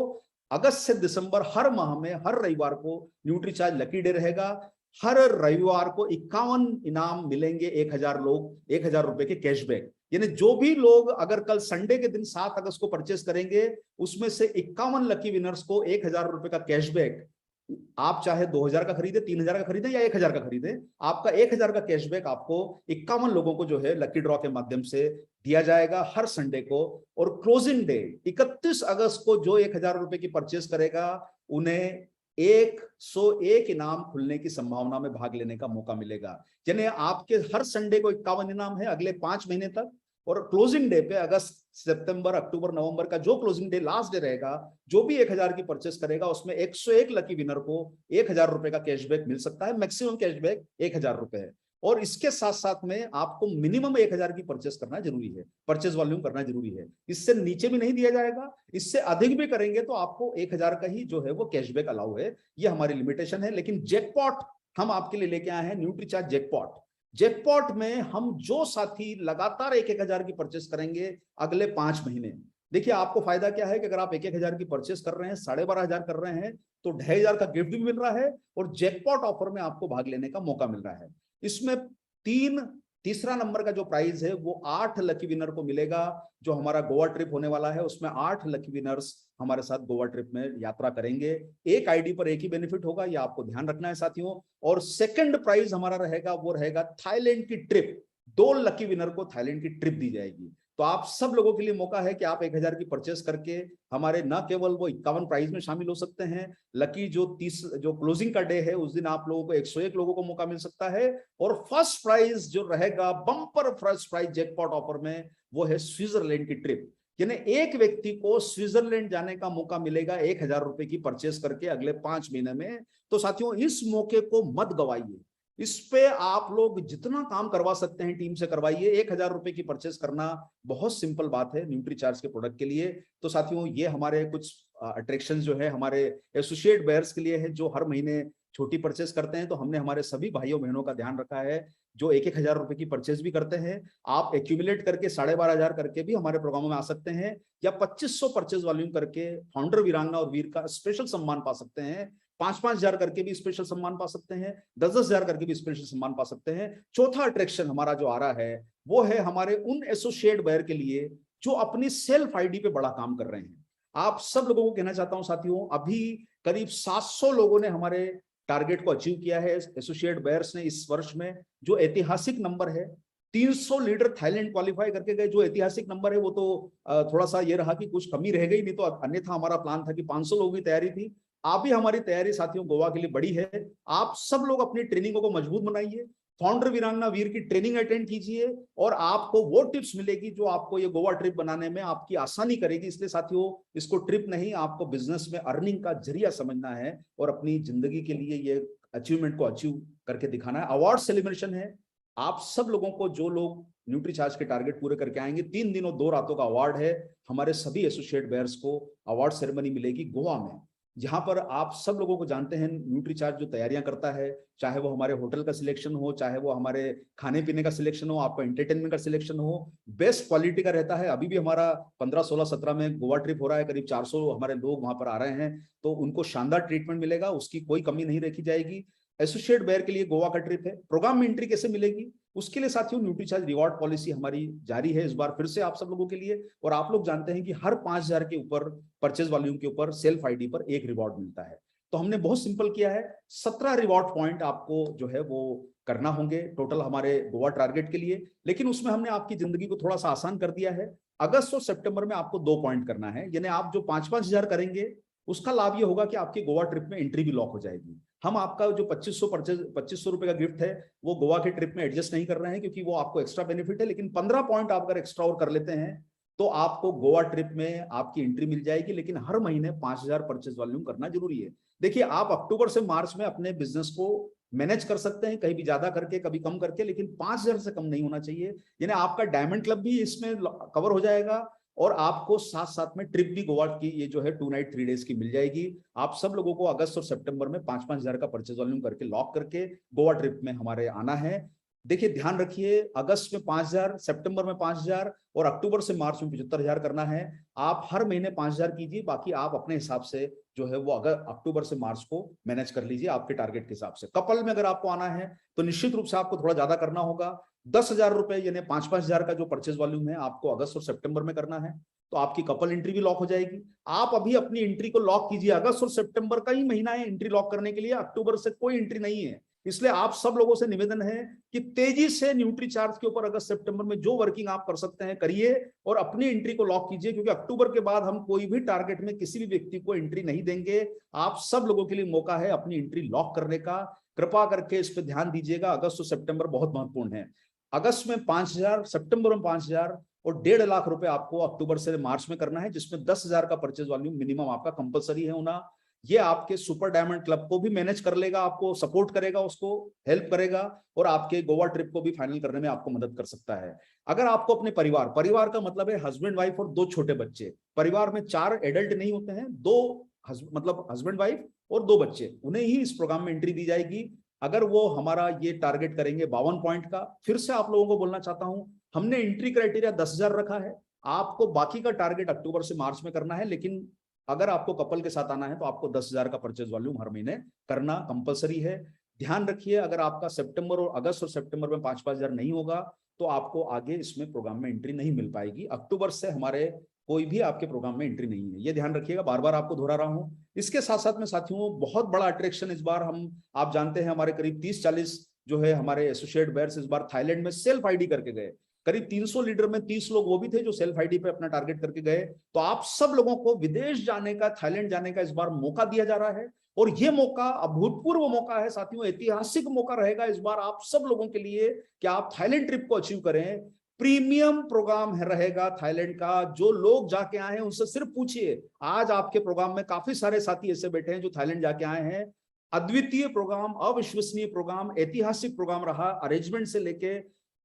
अगस्त से दिसंबर हर माह में हर रविवार को न्यूट्रीचार्ज लकी डे रहेगा। हर रविवार को 51 इनाम मिलेंगे, 1000 रुपए के कैशबैक। यानी जो भी लोग अगर कल संडे के दिन 7 अगस्त को परचेस करेंगे, उसमें से 51 लकी विनर्स को 1000 रुपए का कैशबैक, आप चाहे 2000 का खरीदे, 3000 का खरीदे या 1000 का खरीदे, आपका 1000 का कैशबैक आपको 51 लोगों को जो है लकी ड्रॉ के माध्यम से दिया जाएगा हर संडे को। और क्लोजिंग डे 31 अगस्त को जो 1000 रुपए की परचेस करेगा उन्हें 101 इनाम खुलने की संभावना में भाग लेने का मौका मिलेगा। यानी आपके हर संडे को 51 इनाम है अगले 5 महीने तक। और क्लोजिंग डे पे अगस्त, सितंबर, अक्टूबर, नवंबर का जो क्लोजिंग डे लास्ट डे रहेगा, जो भी 1000 की परचेस करेगा उसमें 101 लकी विनर को 1000 रुपए का कैशबैक मिल सकता है। मैक्सिमम कैशबैक 1000 रुपए है। और इसके साथ साथ में आपको मिनिमम 1000 की परचेस करना जरूरी है, परचेस वॉल्यूम करना जरूरी है। इससे नीचे भी नहीं दिया जाएगा, इससे अधिक भी करेंगे तो आपको 1000 का ही जो है वो कैशबैक अलाउ है। ये हमारी लिमिटेशन है। लेकिन जैकपॉट हम आपके लिए लेके आए हैं, न्यूट्रीचार्ज जैकपॉट। जैकपॉट में हम जो साथी लगातार 1000 की परचेस करेंगे अगले 5 महीने, देखिए आपको फायदा क्या है कि अगर आप 1000 की परचेस कर रहे हैं, 12,500 कर रहे हैं, तो 2500 का गिफ्ट भी मिल रहा है और जैकपॉट ऑफर में आपको भाग लेने का मौका मिल रहा है। इसमें तीसरा नंबर का जो प्राइज है वो 8 लकी विनर को मिलेगा। जो हमारा गोवा ट्रिप होने वाला है उसमें 8 लकी विनर्स हमारे साथ गोवा ट्रिप में यात्रा करेंगे। एक आईडी पर एक ही बेनिफिट होगा, ये आपको ध्यान रखना है साथियों। और सेकंड प्राइज हमारा रहेगा वो रहेगा थाईलैंड की ट्रिप। 2 लकी विनर को थाईलैंड की ट्रिप दी जाएगी। तो आप सब लोगों के लिए मौका है कि आप 1000 की परचेस करके हमारे न केवल वो 51 प्राइज में शामिल हो सकते हैं, लकी जो क्लोजिंग का डे है उस दिन आप लोगों को 101 लोगों को मौका मिल सकता है। और फर्स्ट प्राइज जो रहेगा bumper first prize jackpot offer में वो है स्विट्जरलैंड की ट्रिप। यानी एक व्यक्ति को स्विट्जरलैंड जाने का मौका मिलेगा 1000 रुपए की परचेस करके अगले 5 महीने में। तो साथियों इस मौके को मत गवाइए, इस पे आप लोग जितना काम करवा सकते हैं टीम से करवाइए। 1000 रुपए की परचेस करना बहुत सिंपल बात है न्यूट्रीचार्ज के प्रोडक्ट के लिए। तो साथियों ये हमारे कुछ अट्रैक्शंस जो है हमारे एसोसिएट बायर्स के लिए है जो हर महीने छोटी परचेस करते हैं। तो हमने हमारे सभी भाइयों बहनों का ध्यान रखा है जो 1000 रुपए की परचेस भी करते हैं। आप एक्यूमुलेट करके 12,500 करके भी हमारे प्रोग्रामों में आ सकते हैं, या 2500 परचेस वॉल्यूम करके फाउंडर वीरांगना और वीर का स्पेशल सम्मान पा सकते हैं। 5-5 हजार करके भी स्पेशल सम्मान पा सकते हैं, 10-10 हजार करके भी स्पेशल सम्मान पा सकते हैं। चौथा अट्रैक्शन हमारा जो आ रहा है वो है हमारे उन एसोसिएट बायर के लिए जो अपनी सेल्फ आईडी पे बड़ा काम कर रहे हैं। आप सब लोगों को कहना चाहता हूं साथियों, अभी करीब 700 लोगों ने हमारे टारगेट को अचीव किया है एसोसिएट बायर्स ने इस वर्ष में, जो ऐतिहासिक नंबर है। 300 लीडर थाईलैंड क्वालिफाई करके गए, जो ऐतिहासिक नंबर है। वो तो थोड़ा सा ये रहा कि कुछ कमी रह गई, नहीं तो अन्यथा हमारा प्लान था कि 500 लोगों की तैयारी थी। अभी हमारी तैयारी साथियों गोवा के लिए बड़ी है। आप सब लोग अपनी ट्रेनिंगों को मजबूत बनाइए, फाउंडर वीरांगना वीर की ट्रेनिंग अटेंड कीजिए और आपको वो टिप्स मिलेगी जो आपको ये गोवा ट्रिप बनाने में आपकी आसानी करेगी। इसलिए साथियों इसको ट्रिप नहीं, आपको बिजनेस में अर्निंग का जरिया समझना है और अपनी जिंदगी के लिए ये अचीवमेंट को अचीव करके दिखाना है। अवार्ड सेलिब्रेशन है, आप सब लोगों को जो लोग न्यूट्रीचार्ज के टारगेट पूरे करके आएंगे 3 दिनों 2 रातों का अवार्ड है। हमारे सभी एसोसिएट बायर्स को अवार्ड सेरेमनी मिलेगी गोवा में, जहां पर आप सब लोगों को जानते हैं न्यूट्रीचार्ज जो तैयारियां करता है, चाहे वो हमारे होटल का सिलेक्शन हो, चाहे वो हमारे खाने पीने का सिलेक्शन हो, आपका एंटरटेनमेंट का सिलेक्शन हो, बेस्ट क्वालिटी का रहता है। अभी भी हमारा 15, 16, 17 में गोवा ट्रिप हो रहा है, करीब 400 हमारे लोग वहां पर आ रहे हैं, तो उनको शानदार ट्रीटमेंट मिलेगा, उसकी कोई कमी नहीं रखी जाएगी। एसोसिएट बायर के लिए गोवा का ट्रिप है। प्रोग्राम में एंट्री कैसे मिलेगी उसके लिए साथियों न्यूट्रीचार्ज रिवॉर्ड पॉलिसी हमारी जारी है इस बार फिर से आप सब लोगों के लिए। और आप लोग जानते हैं कि हर 5000 के ऊपर परचेज वॉल्यूम के ऊपर सेल्फ आईडी पर एक रिवॉर्ड मिलता है। तो हमने बहुत सिंपल किया है, 17 रिवॉर्ड पॉइंट आपको जो है वो करना होंगे टोटल हमारे गोवा टारगेट के लिए। लेकिन उसमें हमने आपकी जिंदगी को थोड़ा सा आसान कर दिया है। अगस्त और सितंबर में आपको 2 पॉइंट करना है, यानी आप जो 5-5 हजार करेंगे उसका लाभ ये होगा कि आपकी गोवा ट्रिप में एंट्री भी लॉक हो जाएगी। हम आपका जो 2500 रुपए का गिफ्ट है वो गोवा के ट्रिप में एडजस्ट नहीं कर रहे हैं क्योंकि वो आपको एक्स्ट्रा बेनिफिट है। लेकिन 15 पॉइंट आप अगर एक्स्ट्रा और कर लेते हैं तो आपको गोवा ट्रिप में आपकी एंट्री मिल जाएगी। लेकिन हर महीने 5000 परचेज वॉल्यूम करना जरूरी है। देखिए आप अक्टूबर से मार्च में अपने बिजनेस को मैनेज कर सकते हैं, कहीं भी ज्यादा करके कभी कम करके, लेकिन 5,000 से कम नहीं होना चाहिए। यानी आपका डायमंड क्लब भी इसमें कवर हो जाएगा और आपको साथ साथ में ट्रिप भी गोवा की ये जो है 2 नाइट 3 डेज की मिल जाएगी। आप सब लोगों को अगस्त और सितंबर में 5-5 हजार का परचेज वॉल्यूम करके लॉक करके गोवा ट्रिप में हमारे आना है। देखिए ध्यान रखिए, अगस्त में 5,000, सितंबर में 5,000 और अक्टूबर से मार्च में 75,000 करना है। आप हर महीने 5,000 कीजिए, बाकी आप अपने हिसाब से जो है वो अगर अक्टूबर से मार्च को मैनेज कर लीजिए आपके टारगेट के हिसाब से। कपल में अगर आपको आना है तो निश्चित रूप से आपको थोड़ा ज्यादा करना होगा। 10,000 रुपए यानी 5-5 हजार का जो परचेज वॉल्यूम है आपको अगस्त और सितंबर में करना है, तो आपकी कपल एंट्री भी लॉक हो जाएगी। आप अभी अपनी एंट्री को लॉक कीजिए, अगस्त और सितंबर का ही महीना है एंट्री लॉक करने के लिए, अक्टूबर से कोई एंट्री नहीं है। इसलिए आप सब लोगों से निवेदन है कि तेजी से न्यूट्री चार्ज के ऊपर अगस्त सितंबर में जो वर्किंग आप कर सकते हैं करिए और अपनी एंट्री को लॉक कीजिए, क्योंकि अक्टूबर के बाद हम कोई भी टारगेट में किसी भी व्यक्ति को एंट्री नहीं देंगे। आप सब लोगों के लिए मौका है अपनी एंट्री लॉक करने का, कृपा करके इस पर ध्यान दीजिएगा। अगस्त और सितंबर बहुत महत्वपूर्ण है। अगस्त में 5,000, सितंबर में 5,000 और 1.5 लाख रुपए आपको अक्टूबर से मार्च में करना है, जिसमें 10,000 का परचेज वॉल्यूम मिनिमम आपका कंपलसरी है होना। ये आपके सुपर डायमंड क्लब को भी मैनेज कर लेगा, आपको सपोर्ट करेगा, उसको हेल्प करेगा और आपके गोवा ट्रिप को भी फाइनल करने में आपको मदद कर सकता है। अगर आपको अपने परिवार का मतलब है हस्बैंड वाइफ और 2 छोटे बच्चे, परिवार में 4 एडल्ट नहीं होते हैं, 2 मतलब हस्बैंड वाइफ और 2 बच्चे, उन्हें ही इस प्रोग्राम में एंट्री दी जाएगी। अगर वो हमारा ये टारगेट करेंगे 52 पॉइंट का, फिर से आप लोगों को बोलना चाहता हूं, हमने एंट्री क्राइटेरिया 10,000 रखा है, आपको बाकी का टारगेट अक्टूबर से मार्च में करना है। लेकिन अगर आपको कपल के साथ आना है तो आपको 10,000 का परचेज वॉल्यूम हर महीने करना कंपलसरी है। ध्यान रखिए, अगर आपका सितंबर और अगस्त और सितंबर में 5-5 हजार नहीं होगा तो आपको आगे इसमें प्रोग्राम में एंट्री नहीं मिल पाएगी। अक्टूबर से हमारे कोई भी आपके प्रोग्राम में एंट्री नहीं है, ये ध्यान रखिएगा, बार बार आपको दोहरा रहा हूं। इसके साथ साथ में साथियों बहुत बड़ा अट्रैक्शन इस बार आप जानते हैं हमारे करीब 30-40 जो है हमारे एसोसिएट बेयर्स इस बार थाईलैंड में सेल्फ आईडी करके गए। करीब 300 लीडर में 30 लोग वो भी थे जो सेल्फ आईडी पे अपना टारगेट करके गए। तो आप सब लोगों को विदेश जाने का, थाईलैंड जाने का इस बार मौका दिया जा रहा है और ये मौका अभूतपूर्व मौका है साथियों, ऐतिहासिक मौका रहेगा इस बार आप सब लोगों के लिए कि आप थाईलैंड ट्रिप को अचीव करें। प्रीमियम प्रोग्राम है रहेगा थाईलैंड का, जो लोग जाके आए हैं उनसे सिर्फ पूछिए। आज आपके प्रोग्राम में काफी सारे साथी ऐसे बैठे हैं जो थाईलैंड जाके आए हैं। अद्वितीय प्रोग्राम, अविश्वसनीय प्रोग्राम, ऐतिहासिक प्रोग्राम रहा। अरेंजमेंट से लेके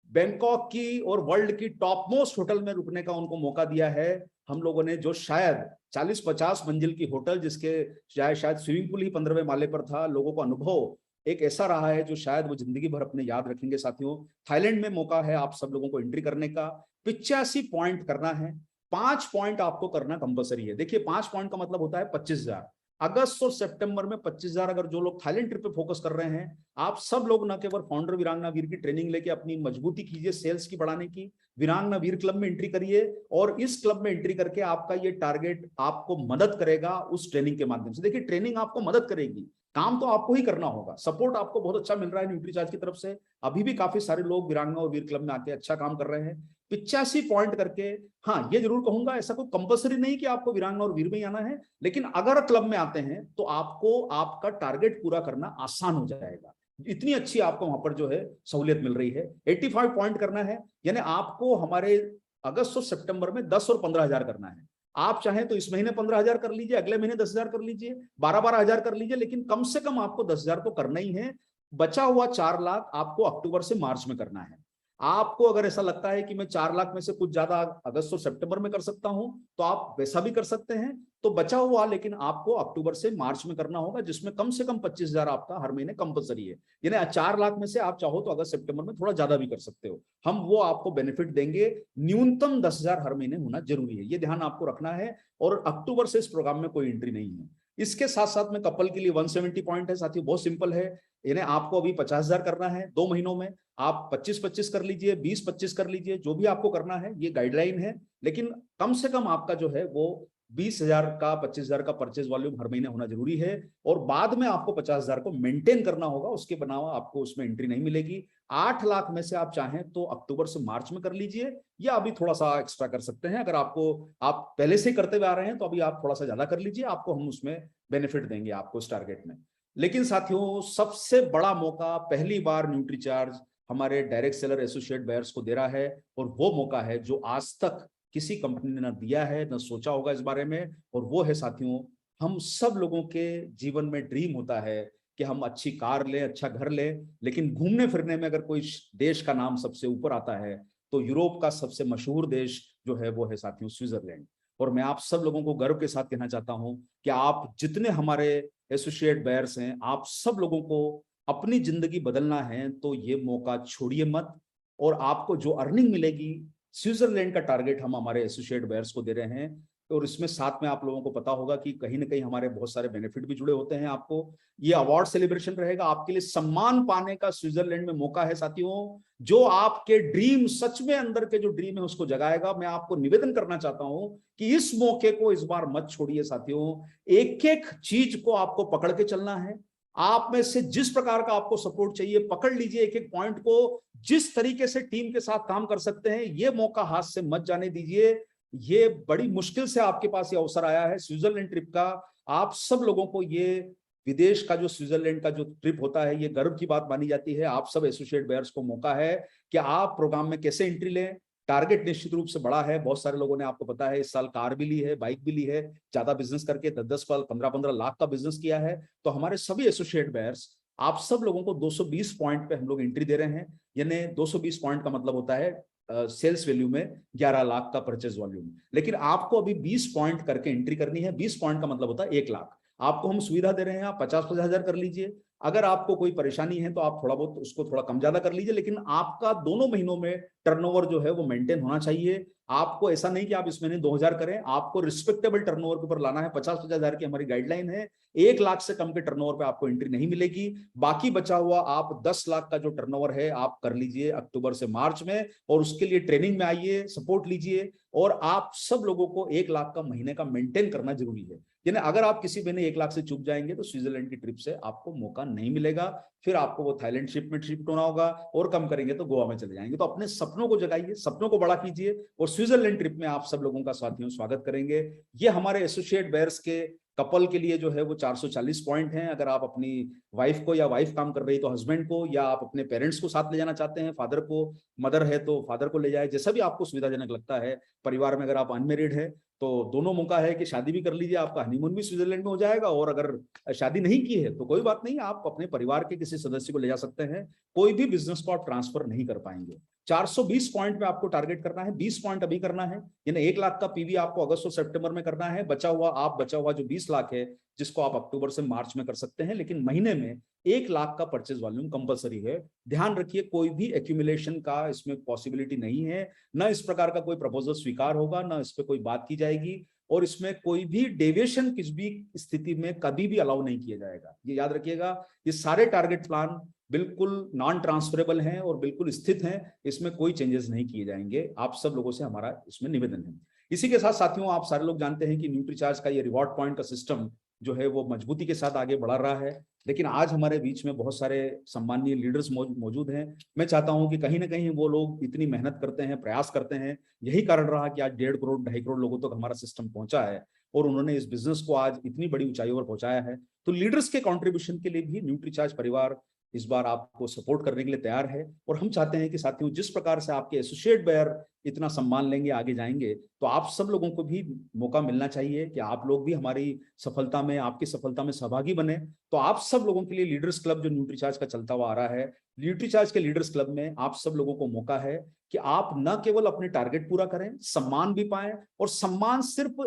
बैंकॉक की और वर्ल्ड की टॉप मोस्ट होटल में रुकने का उनको मौका दिया है हम लोगों ने, जो शायद 40-50 मंजिल की होटल जिसके शायद स्विमिंग पूल ही 15वें माले पर था। लोगों का अनुभव एक ऐसा रहा है जो शायद वो जिंदगी भर अपने याद रखेंगे। साथियों थाईलैंड में मौका है आप सब लोगों को एंट्री करने का। 85 पॉइंट करना है, 5 पॉइंट आपको करना कंपलसरी है। देखिए 5 पॉइंट का मतलब होता है 25,000। अगस्त और सितंबर में 25,000 अगर जो लोग थाईलैंड ट्रिप पे फोकस कर रहे हैं, आप सब लोग न केवल फाउंडर वीरांगना वीर की ट्रेनिंग लेके अपनी मजबूती कीजिए सेल्स की बढ़ाने की, वीरांगना वीर क्लब में एंट्री करिए और इस क्लब में एंट्री करके आपका ये टारगेट आपको मदद करेगा उस ट्रेनिंग के माध्यम से। देखिए ट्रेनिंग आपको मदद करेगी, काम तो आपको ही करना होगा। सपोर्ट आपको बहुत अच्छा मिल रहा है न्यूट्रीचार्ज की तरफ से, अभी भी काफी सारे लोग वीरांगना और वीर क्लब में आके अच्छा काम कर रहे हैं 85 पॉइंट करके। हाँ ये जरूर कहूंगा, ऐसा कोई कंपलसरी नहीं कि आपको वीरांगना और वीर में ही आना है, लेकिन अगर क्लब में आते हैं तो आपको आपका टारगेट पूरा करना आसान हो जाएगा। इतनी अच्छी आपको वहां पर जो है सहूलियत मिल रही है। 85 पॉइंट करना है, यानी आपको हमारे अगस्त और सितंबर में 10 और 15,000 करना है। आप चाहें तो इस महीने 15,000 कर लीजिए, अगले महीने 10,000 कर लीजिए, 12-12 हजार कर लीजिए, लेकिन कम से कम आपको 10,000 तो करना ही है। बचा हुआ 4 लाख आपको अक्टूबर से मार्च में करना है। आपको अगर ऐसा लगता है कि मैं 4 लाख में से कुछ ज्यादा अगस्त और सितंबर में कर सकता हूं तो आप वैसा भी कर सकते हैं। तो बचा हुआ लेकिन आपको अक्टूबर से मार्च में करना होगा, जिसमें कम से कम 25,000 आपका हर महीने कंपलसरी है। यानी 4 लाख में से आप चाहो तो अगस्त सितंबर में थोड़ा ज्यादा भी कर सकते हो, हम वो आपको बेनिफिट देंगे। न्यूनतम 10,000 हर महीने होना जरूरी है, ये ध्यान आपको रखना है। और अक्टूबर से इस प्रोग्राम में कोई एंट्री नहीं है। इसके साथ साथ में कपल के लिए 170 पॉइंट है साथियों, बहुत सिंपल है। यानी आपको अभी 50,000 करना है 2 महीनों में, आप 25-25 कर लीजिए, 20-25 कर लीजिए, जो भी आपको करना है, ये गाइडलाइन है। लेकिन कम से कम आपका जो है वो 20,000 का 25,000 का परचेज वॉल्यूम हर महीने होना जरूरी है। और बाद में आपको 50,000 को मेंटेन करना होगा, उसके बनावा आपको उसमें एंट्री नहीं मिलेगी। 8 लाख में से आप चाहें तो अक्टूबर से मार्च में कर लीजिए, या अभी थोड़ा सा एक्स्ट्रा कर सकते हैं। अगर आपको आप पहले से ही करते हुए आ रहे हैं तो अभी आप थोड़ा सा ज्यादा कर लीजिए, आपको हम उसमें बेनिफिट देंगे आपको इस टारगेट में। लेकिन साथियों सबसे बड़ा मौका पहली बार न्यूट्रीचार्ज हमारे डायरेक्ट सेलर एसोसिएट बायर्स को दे रहा है, और वो मौका है जो आज तक किसी कंपनी ने ना दिया है ना सोचा होगा इस बारे में। और वो है साथियों, हम सब लोगों के जीवन में ड्रीम होता है कि हम अच्छी कार लें, अच्छा घर लें, लेकिन घूमने फिरने में अगर कोई देश का नाम सबसे ऊपर आता है तो यूरोप का सबसे मशहूर देश जो है वो है साथियों स्विट्जरलैंड। और मैं आप सब लोगों को गर्व के साथ कहना चाहता हूं कि आप जितने हमारे एसोसिएट बायर्स हैं, आप सब लोगों को अपनी जिंदगी बदलना है तो ये मौका छोड़िए मत। और आपको जो अर्निंग मिलेगी, स्विट्जरलैंड का टारगेट हम हमारे एसोसिएट बायर्स को दे रहे हैं। और इसमें साथ में आप लोगों को पता होगा कि कहीं ना कहीं हमारे बहुत सारे बेनिफिट भी जुड़े होते हैं। आपको ये अवार्ड सेलिब्रेशन रहेगा, आपके लिए सम्मान पाने का स्विट्जरलैंड में मौका है साथियों, जो आपके ड्रीम, सच में अंदर के जो ड्रीम है उसको जगाएगा। मैं आपको निवेदन करना चाहता हूं कि इस मौके को इस बार मत छोड़िए साथियों। एक एक चीज को आपको पकड़ के चलना है। आप में से जिस प्रकार का आपको सपोर्ट चाहिए पकड़ लीजिए एक एक पॉइंट को, जिस तरीके से टीम के साथ काम कर सकते हैं ये मौका हाथ से मत जाने दीजिए। ये बड़ी मुश्किल से आपके पास ये अवसर आया है स्विट्जरलैंड ट्रिप का। आप सब लोगों को ये विदेश का जो स्विट्जरलैंड का जो ट्रिप होता है ये गर्व की बात मानी जाती है। आप सब एसोसिएट बायर्स को मौका है कि आप प्रोग्राम में कैसे एंट्री लें। टारगेट निश्चित रूप से बड़ा है, बहुत सारे लोगों ने आपको पता है इस साल कार भी ली है, बाइक भी ली है, ज्यादा बिजनेस करके 10-10 15-15 लाख का बिजनेस किया है। तो हमारे सभी एसोसिएट बायर्स, आप सब लोगों को 220 पॉइंट पे हम लोग एंट्री दे रहे हैं। यानी 220 पॉइंट का मतलब होता है सेल्स वैल्यू में 11 लाख का परचेज वॉल्यूम। लेकिन आपको अभी 20 पॉइंट करके एंट्री करनी है। 20 पॉइंट का मतलब होता है 1 लाख। आपको हम सुविधा दे रहे हैं, आप 50-50 हजार कर लीजिए। अगर आपको कोई परेशानी है तो आप थोड़ा बहुत उसको थोड़ा कम ज्यादा कर लीजिए, लेकिन आपका दोनों महीनों में टर्नओवर जो है वो मेंटेन होना चाहिए। आपको ऐसा नहीं कि आप इस महीने 2000 करें, आपको रिस्पेक्टेबल टर्नओवर के ऊपर लाना है। 50-50 हजार की हमारी गाइडलाइन है। 1 लाख से कम के टर्नओवर पे आपको एंट्री नहीं मिलेगी। बाकी बचा हुआ आप 10 लाख का जो टर्नओवर है आप कर लीजिए अक्टूबर से मार्च में, और उसके लिए ट्रेनिंग में आइए, सपोर्ट लीजिए। और आप सब लोगों को 1 लाख का महीने का मेंटेन करना जरूरी है। यानी अगर आप किसी महीने 1 लाख से चूक जाएंगे तो स्विट्जरलैंड की ट्रिप से आपको मौका नहीं मिलेगा। फिर आपको वो थाईलैंड शिप में शिफ्ट होना होगा, और कम करेंगे तो गोवा में चले जाएंगे। तो अपने सपनों को जगाइए, सपनों को बड़ा कीजिए, और स्विट्जरलैंड ट्रिप में आप सब लोगों का साथियों स्वागत करेंगे। ये हमारे एसोसिएट बायर्स के कपल के लिए जो है वो 440 पॉइंट हैं। अगर आप अपनी वाइफ को, या वाइफ काम कर रही तो हस्बैंड को, या आप अपने पेरेंट्स को साथ ले जाना चाहते हैं, फादर को, मदर है तो फादर को ले जाए, जैसा भी आपको सुविधाजनक लगता है। परिवार में अगर आप अनमेरिड है तो दोनों मौका है कि शादी भी कर लीजिए, आपका हनीमून भी स्विट्जरलैंड में हो जाएगा। और अगर शादी नहीं की है तो कोई बात नहीं, आप अपने परिवार के किसी सदस्य को ले जा सकते हैं। कोई भी बिजनेस को आप ट्रांसफर नहीं कर पाएंगे। 420 पॉइंट पे आपको टारगेट करना है, 20 पॉइंट अभी करना है। यानी 1 लाख का पीवी आपको अगस्त और सितंबर में करना है। बचा हुआ जो 20 लाख है जिसको आप अक्टूबर से मार्च में कर सकते हैं, लेकिन महीने में 1 लाख का परचेज वॉल्यूम कंपलसरी है। ध्यान रखिए, कोई भी एक्यूमुलेशन का इसमें पॉसिबिलिटी नहीं है। न इस प्रकार का कोई प्रपोजल स्वीकार होगा, न इस पर कोई बात की जाएगी, और इसमें कोई भी डेविएशन किसी भी स्थिति में कभी भी अलाउ नहीं किया जाएगा। ये याद रखिएगा, ये सारे टारगेट प्लान बिल्कुल नॉन ट्रांसफरेबल हैं और बिल्कुल स्थित हैं, इसमें कोई चेंजेस नहीं किए जाएंगे। आप सब लोगों से हमारा इसमें निवेदन है। इसी के साथ साथियों, आप सारे लोग जानते हैं कि न्यूट्रीचार्ज का ये रिवॉर्ड पॉइंट का सिस्टम जो है वो मजबूती के साथ आगे बढ़ा रहा है। लेकिन आज हमारे बीच में बहुत सारे सम्मानीय लीडर्स मौजूद हैं। मैं चाहता हूं कि कहीं ना कहीं वो लोग इतनी मेहनत करते हैं, प्रयास करते हैं, यही कारण रहा कि आज 1.5 करोड़ 2.5 करोड़ लोगों तक हमारा सिस्टम पहुंचा है, और उन्होंने इस बिजनेस को आज इतनी बड़ी ऊंचाइयों पर पहुंचाया है। तो लीडर्स के कंट्रीब्यूशन के लिए भी न्यूट्रीचार्ज परिवार इस बार आपको सपोर्ट करने के लिए तैयार है। और हम चाहते हैं कि साथियों, जिस प्रकार से आपके एसोसिएट बायर इतना सम्मान लेंगे, आगे जाएंगे, तो आप सब लोगों को भी मौका मिलना चाहिए कि आप लोग भी हमारी सफलता में, आपकी सफलता में सहभागी बने। तो आप सब लोगों के लिए लीडर्स क्लब जो न्यूट्रीचार्ज का चलता हुआ आ रहा है, न्यूट्रीचार्ज के लीडर्स क्लब में आप सब लोगों को मौका है कि आप न केवल अपने टारगेट पूरा करें, सम्मान भी पाएं। और सम्मान सिर्फ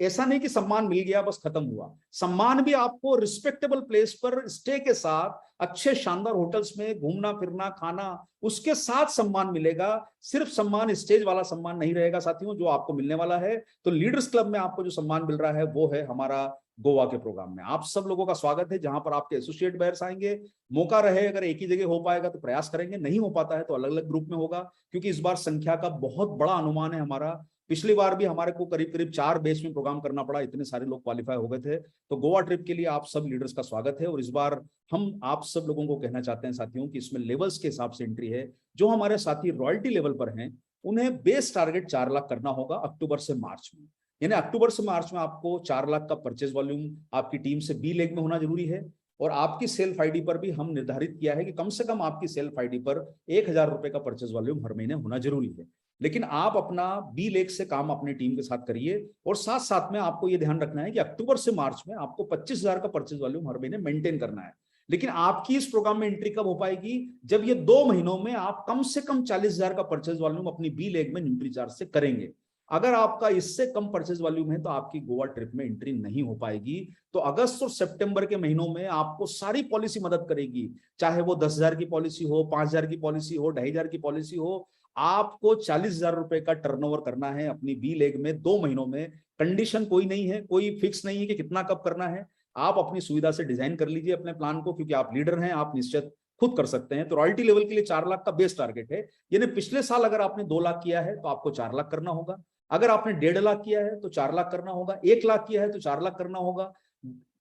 ऐसा नहीं कि सम्मान मिल गया बस खत्म हुआ, सम्मान भी आपको रिस्पेक्टेबल प्लेस पर स्टे के साथ, अच्छे शानदार होटल्स में घूमना फिरना खाना, उसके साथ सम्मान मिलेगा। सिर्फ सम्मान स्टेज वाला सम्मान नहीं रहेगा साथियों जो आपको मिलने वाला है। तो लीडर्स क्लब में आपको जो सम्मान मिल रहा है वो है हमारा गोवा के प्रोग्राम में। आप सब लोगों का स्वागत है, जहां पर आपके एसोसिएट बायर्स आएंगे। मौका रहे, अगर एक ही जगह हो पाएगा तो प्रयास करेंगे, नहीं हो पाता है तो अलग अलग ग्रुप में होगा, क्योंकि इस बार संख्या का बहुत बड़ा अनुमान है हमारा। पिछली बार भी हमारे को करीब करीब 4 बैच में प्रोग्राम करना पड़ा, इतने सारे लोग क्वालिफाई हो गए थे। तो गोवा ट्रिप के लिए आप सब लीडर्स का स्वागत है। और इस बार हम आप सब लोगों को कहना चाहते हैं साथियों कि इसमें लेवल्स के हिसाब से एंट्री है। जो हमारे साथी रॉयल्टी लेवल पर हैं उन्हें बेस टारगेट 4 लाख करना होगा अक्टूबर से मार्च में। यानी अक्टूबर से मार्च में आपको 4 लाख का परचेज वॉल्यूम आपकी टीम से बी लेग में होना जरूरी है। और आपकी सेल्फ आईडी पर भी हम निर्धारित किया है कि कम से कम आपकी सेल्फ आईडी पर 1000 रुपए का परचेज वॉल्यूम हर महीने होना जरूरी है। लेकिन आप अपना बी लेग से काम अपनी टीम के साथ करिए। और साथ साथ में आपको यह ध्यान रखना है कि अक्टूबर से मार्च में आपको 25,000 का परचेज वॉल्यूम हर महीने मेंटेन करना है। लेकिन आपकी इस प्रोग्राम में एंट्री कब हो पाएगी, जब ये 2 महीनों में आप कम से कम 40,000 का परचेज वॉल्यूम अपनी बी लेग में न्यूट्रीचार्ज से करेंगे। अगर आपका इससे कम परचेज वॉल्यूम है तो आपकी गोवा ट्रिप में एंट्री नहीं हो पाएगी। तो अगस्त और सितंबर के महीनों में आपको सारी पॉलिसी मदद करेगी, चाहे वो 10,000 की पॉलिसी हो, 5,000 की पॉलिसी हो, 2,500 की पॉलिसी हो। आपको 40,000 रुपए का टर्नओवर करना है अपनी बी लेग में 2 महीनों में। कंडीशन कोई नहीं है, कोई फिक्स नहीं है कि कितना कब करना है। आप अपनी सुविधा से डिजाइन कर लीजिए अपने प्लान को, क्योंकि आप लीडर हैं, आप निश्चित खुद कर सकते हैं। तो रॉयल्टी लेवल के लिए 4 लाख का बेस टारगेट है। यानी पिछले साल अगर आपने 2 लाख किया है तो आपको 4 लाख करना होगा। अगर आपने 1.5 लाख किया है तो 4 लाख करना होगा। 1 लाख किया है तो 4 लाख करना होगा।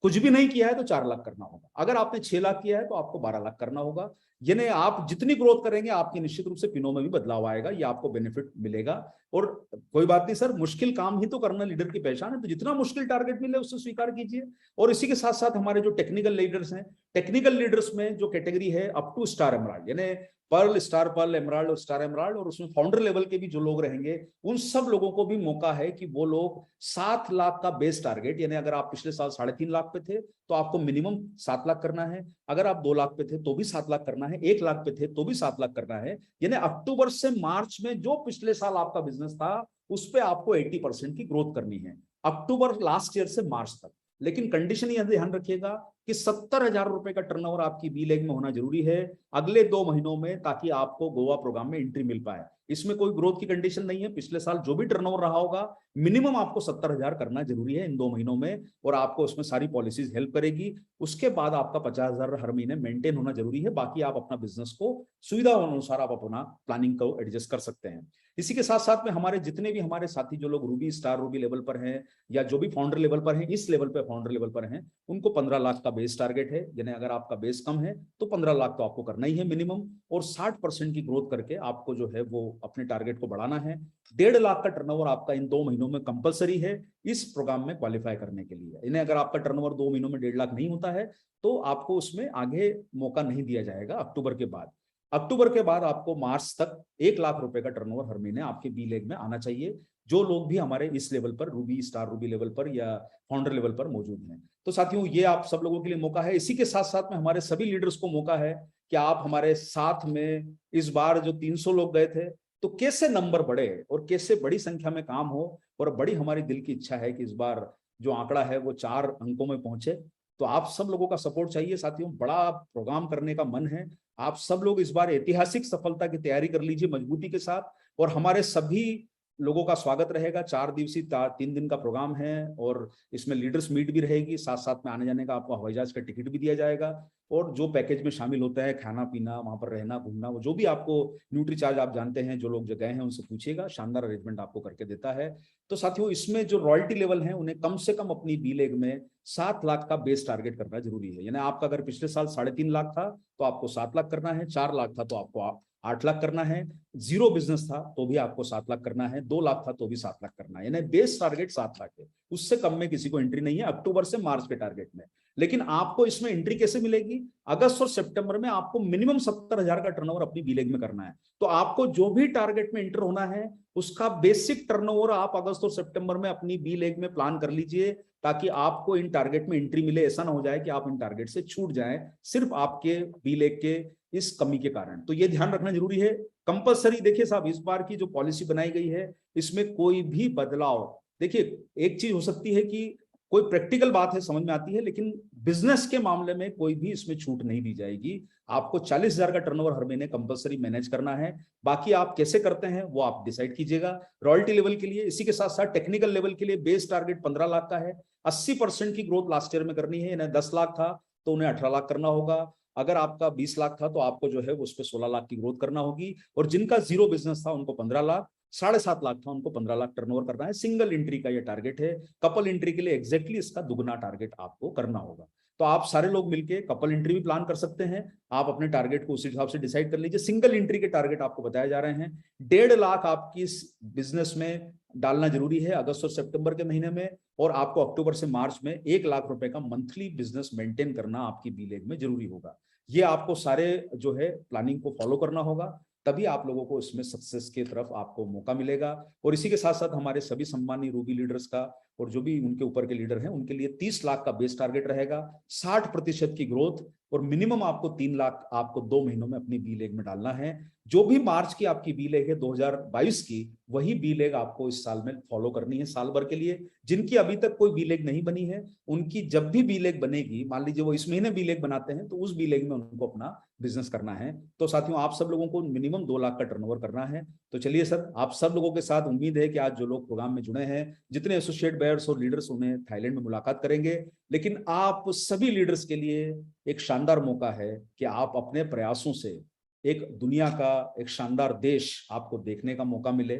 कुछ भी नहीं किया है तो 4 लाख करना होगा। अगर आपने 6 लाख किया है तो आपको 12 लाख करना होगा। यानी आप जितनी ग्रोथ करेंगे आपकी निश्चित रूप से पिनों में भी बदलाव आएगा, ये आपको बेनिफिट मिलेगा। और कोई बात नहीं सर, मुश्किल काम ही तो करना लीडर की पहचान है, तो जितना मुश्किल टारगेट मिले उससे स्वीकार कीजिए। और इसी के साथ साथ हमारे जो टेक्निकल लीडर्स हैं, टेक्निकल लीडर्स में जो कैटेगरी है अप टू स्टार एमराल्ड, यानी पर्ल, स्टार पर्ल, एमराल्ड और स्टार एमराल्ड, और उसमें फाउंडर लेवल के भी जो लोग रहेंगे, उन सब लोगों को भी मौका है कि वो लोग 7 लाख का बेस टारगेट, यानी अगर आप पिछले साल 3.5 लाख पे थे तो आपको मिनिमम 7 लाख करना है। अगर आप 2 लाख पे थे तो भी 7 लाख करना है। 1 लाख पे थे तो भी 7 लाख करना है। यानी अक्टूबर से मार्च में जो पिछले साल आपका बिजनेस था उस पे आपको 80% की ग्रोथ करनी है, अक्टूबर लास्ट ईयर से मार्च तक। लेकिन कंडीशन यह ध्यान रखिएगा कि 70,000 रुपए का टर्नओवर आपकी बी लेग में होना जरूरी है अगले 2 महीनों में, ताकि आपको गोवा प्रोग्राम में एंट्री मिल पाए। इसमें कोई ग्रोथ की कंडीशन नहीं है। पिछले साल जो भी टर्नओवर रहा होगा मिनिमम आपको 70,000 करना जरूरी है इन 2 महीनों में, और आपको उसमें सारी पॉलिसीज हेल्प करेगी। उसके बाद आपका 50,000 हर महीने मेंटेन होना जरूरी है। बाकी आप अपना बिजनेस को सुविधा अनुसार आप अपना प्लानिंग को एडजस्ट कर सकते हैं। इसी के साथ साथ में हमारे जितने भी हमारे साथी जो लोग रूबी, स्टार रूबी लेवल पर हैं, या जो भी फाउंडर लेवल पर हैं, इस लेवल पे फाउंडर लेवल पर हैं, उनको 15 लाख का बेस टारगेट है। यानी अगर आपका बेस कम है तो 15 लाख तो आपको करना ही है मिनिमम, और 60% की ग्रोथ करके आपको जो है वो अपने टारगेट को बढ़ाना है। 1.5 लाख का टर्नओवर आपका इन 2 महीनों में कंपलसरी है इस प्रोग्राम में क्वालिफाई करने के लिए। इन्हें अगर आपका टर्नओवर 2 महीनों में 1.5 लाख नहीं होता है तो आपको उसमें आगे मौका नहीं दिया जाएगा अक्टूबर के बाद। अक्टूबर के बाद आपको मार्च तक 1 लाख रुपए का टर्नओवर हर महीने आपके बी लेग में आना चाहिए, जो लोग भी हमारे इस लेवल पर रूबी, स्टार रूबी लेवल पर या फाउंडर लेवल पर मौजूद हैं। तो साथियों, ये आप सब लोगों के लिए मौका है। इसी के साथ साथ में हमारे सभी लीडर्स को मौका है कि आप हमारे साथ में, इस बार जो 300 लोग गए थे, तो कैसे नंबर बढ़े और कैसे बड़ी संख्या में काम हो। और बड़ी हमारी दिल की इच्छा है कि इस बार जो आंकड़ा है वो 4 अंकों में पहुंचे। तो आप सब लोगों का सपोर्ट चाहिए साथियों, बड़ा प्रोग्राम करने का मन है। आप सब लोग इस बार ऐतिहासिक सफलता की तैयारी कर लीजिए मजबूती के साथ, और हमारे सभी लोगों का स्वागत रहेगा। 4 दिवसीय 3 दिन का प्रोग्राम है, और इसमें लीडर्स मीट भी रहेगी, साथ साथ में आने जाने का आपको हवाई जहाज का टिकट भी दिया जाएगा। और जो पैकेज में शामिल होता है, खाना पीना, वहां पर रहना घूमना, वो जो भी आपको न्यूट्रीचार्ज, आप जानते हैं, जो लोग जगह हैं उनसे पूछिएगा, शानदार अरेंजमेंट आपको करके देता है। तो साथियों, इसमें जो रॉयल्टी लेवल है उन्हें कम से कम अपनी बी लेग में 7 लाख का बेस टारगेट करना जरूरी है। यानी आपका अगर पिछले साल 3.5 लाख था तो आपको 7 लाख करना है, 4 लाख था तो आपको 8 लाख करना है, 0 बिजनेस था तो भी आपको 7 लाख करना है, 2 लाख था तो भी 7 लाख करना है। यानी बेस टारगेट 7 लाख है, उससे कम में किसी को एंट्री नहीं है अक्टूबर से मार्च के टारगेट में। लेकिन आपको इसमें एंट्री कैसे मिलेगी? अगस्त और सितंबर में आपको मिनिमम 70,000 का टर्नओवर अपनी बी लेग में करना है। तो आपको जो भी टारगेट में एंटर होना है उसका बेसिक टर्नओवर आप अगस्त और सितंबर में अपनी बी लेग में प्लान कर लीजिए, ताकि आपको इन टारगेट में एंट्री मिले। ऐसा ना हो जाए कि आप इन टारगेट से छूट जाएं सिर्फ आपके बी लेग के इस कमी के कारण। तो ये ध्यान रखना जरूरी है। कंपलसरी, देखिए साहब, इस बार की जो पॉलिसी बनाई गई है इसमें कोई भी बदलाव, देखिए एक चीज हो सकती है कि कोई प्रैक्टिकल बात है, समझ में आती है, लेकिन बिजनेस के मामले में कोई भी इसमें छूट नहीं दी जाएगी। आपको 40,000 का टर्नओवर हर महीने कंपलसरी मैनेज करना है। बाकी आप कैसे करते हैं वो आप डिसाइड कीजिएगा रॉयल्टी लेवल के लिए। इसी के साथ साथ टेक्निकल लेवल के लिए बेस टारगेट 15 लाख का है। 80% की ग्रोथ लास्ट ईयर में करनी है। यानी 10 लाख था तो उन्हें 18 लाख करना होगा। अगर आपका 20 लाख था तो आपको जो है उस पर 16 लाख की ग्रोथ करना होगी। और जिनका 0 बिजनेस था उनको 15 लाख, 7.5 लाख था उनको 15 लाख टर्नओवर करना है। सिंगल एंट्री का ये टारगेट है। कपल एंट्री के लिए एग्जैक्टली इसका दुगना टारगेट आपको करना होगा। तो आप सारे लोग मिलकर कपल एंट्री भी प्लान कर सकते हैं। आप अपने टारगेट को उस हिसाब से डिसाइड कर लीजिए। सिंगल एंट्री के टारगेट आपको बताए जा रहे हैं। 1.5 लाख आपकी इस बिजनेस में डालना जरूरी है अगस्त और सितंबर के महीने में, और आपको अक्टूबर से मार्च में 1 लाख रुपए का मंथली बिजनेस मेंटेन करना आपकी बी लेग में जरूरी होगा। ये आपको सारे जो है प्लानिंग को फॉलो करना होगा, तभी आप लोगों को इसमें सक्सेस की तरफ आपको मौका मिलेगा। और इसी के साथ साथ हमारे सभी सम्मानीय रूबी लीडर्स का और जो भी उनके ऊपर के लीडर हैं उनके लिए 30 लाख का बेस टारगेट रहेगा, 60% की ग्रोथ, और मिनिमम आपको 3 लाख आपको 2 महीनों में अपनी बी लेग में डालना है। जो भी मार्च की आपकी बी लेग है 2022 की, वही बी लेग आपको इस साल में फॉलो करनी है साल भर के लिए। जिनकी अभी तक कोई बी लेग नहीं बनी है, उनकी जब भी बी लेग बनेगी, मान लीजिए वो इस महीने बी लेग बनाते हैं, तो उस बी लेग में उनको अपना बिजनेस करना है। तो साथियों, आप सब लोगों को मिनिमम 2 लाख का टर्नओवर करना है। तो चलिए सर, आप सब लोगों के साथ उम्मीद है कि आज जो लोग प्रोग्राम में जुड़े हैं, जितने एसोसिएट बायर्स और लीडर्स, उन्हें थाईलैंड में मुलाकात करेंगे। लेकिन आप सभी लीडर्स के लिए एक शानदार मौका है कि आप अपने प्रयासों से एक दुनिया का एक शानदार देश आपको देखने का मौका मिले,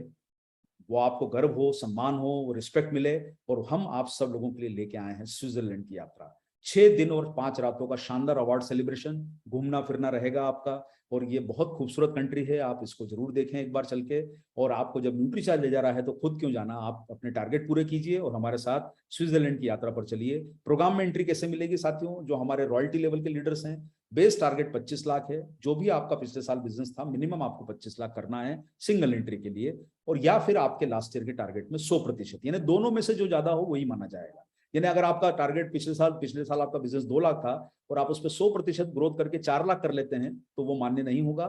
वो आपको गर्व हो, सम्मान हो, वो रिस्पेक्ट मिले। और हम आप सब लोगों के लिए लेके आए हैं स्विट्जरलैंड की यात्रा। 6 दिन और 5 रातों का शानदार अवार्ड सेलिब्रेशन, घूमना फिरना रहेगा आपका। और ये बहुत खूबसूरत कंट्री है, आप इसको जरूर देखें एक बार चल के। और आपको जब न्यूट्रीचार्ज ले जा रहा है तो खुद क्यों जाना, आप अपने टारगेट पूरे कीजिए और हमारे साथ स्विट्जरलैंड की यात्रा पर चलिए। प्रोग्राम में एंट्री कैसे मिलेगी साथियों? जो हमारे रॉयल्टी लेवल के लीडर्स हैं, बेस टारगेट 25 लाख है। जो भी आपका पिछले साल बिजनेस था, मिनिमम आपको 25 लाख करना है सिंगल एंट्री के लिए। और या फिर आपके लास्ट ईयर के टारगेट में 100%, यानी दोनों में से जो ज्यादा हो वही माना जाएगा। यानी अगर आपका टारगेट पिछले साल आपका बिजनेस 2 लाख था और आप उस पर 100% ग्रोथ करके 4 लाख कर लेते हैं, तो वो मान्य नहीं होगा।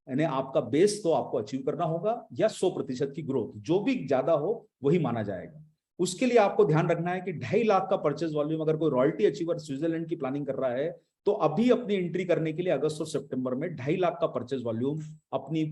यानी आपका बेस तो आपको अचीव करना होगा, या 100% की ग्रोथ, जो भी ज्यादा हो वही माना जाएगा। उसके लिए आपको ध्यान रखना है कि 2.5 लाख का परचेज वॉल्यूम अगर कोई रॉयल्टी अचीवर स्विट्जरलैंड की प्लानिंग कर रहा है, तो अभी अपनी एंट्री करने के लिए अगस्त और सितंबर में 2.5 लाख का परचेज वॉल्यूम अपनी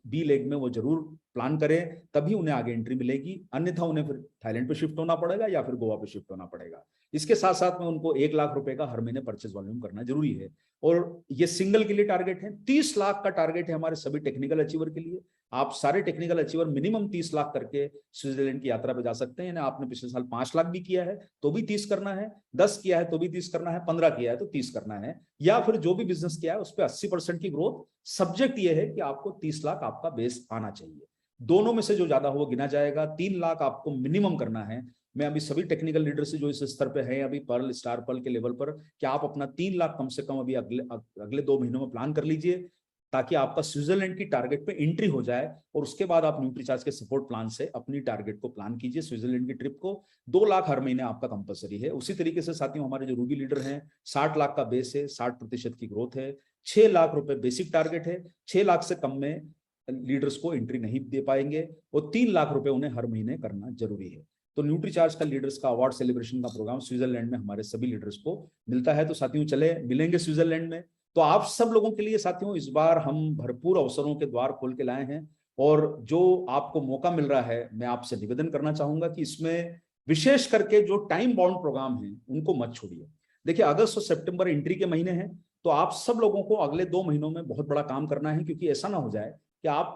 बी लेग में वो जरूर प्लान करें, तभी उन्हें आगे एंट्री मिलेगी। अन्यथा उन्हें फिर थाईलैंड पे शिफ्ट होना पड़ेगा या फिर गोवा पे शिफ्ट होना पड़ेगा। इसके साथ साथ में उनको 1 लाख रुपए का हर महीने परचेज वॉल्यूम करना जरूरी है। और ये सिंगल के लिए टारगेट है। 30 लाख का टारगेट है हमारे सभी टेक्निकल अचीवर के लिए। आप सारे टेक्निकल अचीवर मिनिमम 30 लाख करके स्विट्जरलैंड की यात्रा पे जा सकते हैं। यानी आपने पिछले साल 5 लाख भी किया है तो भी 30 करना है, 10 किया है तो भी 30 करना है, 15 किया है तो 30 करना है, या फिर जो भी बिजनेस किया है उस पर 80% की ग्रोथ। सब्जेक्ट ये है कि आपको 30 लाख आपका बेस आना चाहिए। दोनों में से जो ज्यादा हो वो गिना जाएगा। 3 लाख आपको मिनिमम करना है। मैं अभी सभी टेक्निकल लीडर से जो इस स्तर पे है अभी पर्ल, स्टार पर्ल के लेवल पर, कि आप अपना 3 लाख कम से कम अभी अगले 2 महीनों में प्लान कर लीजिए, ताकि आपका स्विट्जरलैंड की टारगेट पे एंट्री हो जाए। और उसके बाद आप न्यूट्रीचार्ज के सपोर्ट प्लान से अपनी टारगेट को प्लान कीजिए। स्विट्जरलैंड की ट्रिप को 2 लाख हर महीने आपका कंपलसरी है। उसी तरीके से साथियों, हमारे जो रूबी लीडर हैं, 60 लाख का बेस है, 60% की ग्रोथ है, 6 लाख रुपए बेसिक टारगेट है। 6 लाख से कम में लीडर्स को एंट्री नहीं दे पाएंगे, और 3 लाख रुपए उन्हें हर महीने करना जरूरी है। तो न्यूट्रीचार्ज का लीडर्स का अवार्ड सेलिब्रेशन का प्रोग्राम स्विट्जरलैंड में हमारे सभी लीडर्स को मिलता है। तो साथियों, चले मिलेंगे स्विट्जरलैंड में। तो आप सब लोगों के लिए साथियों, इस बार हम भरपूर अवसरों के द्वार खोल के लाए हैं। और जो आपको मौका मिल रहा है, मैं आपसे निवेदन करना चाहूंगा कि इसमें विशेष करके जो टाइम बाउंड प्रोग्राम हैं उनको मत छोड़िए। देखिए, अगस्त और सितंबर एंट्री के महीने हैं, तो आप सब लोगों को अगले 2 महीनों में बहुत बड़ा काम करना है। क्योंकि ऐसा ना हो जाए कि आप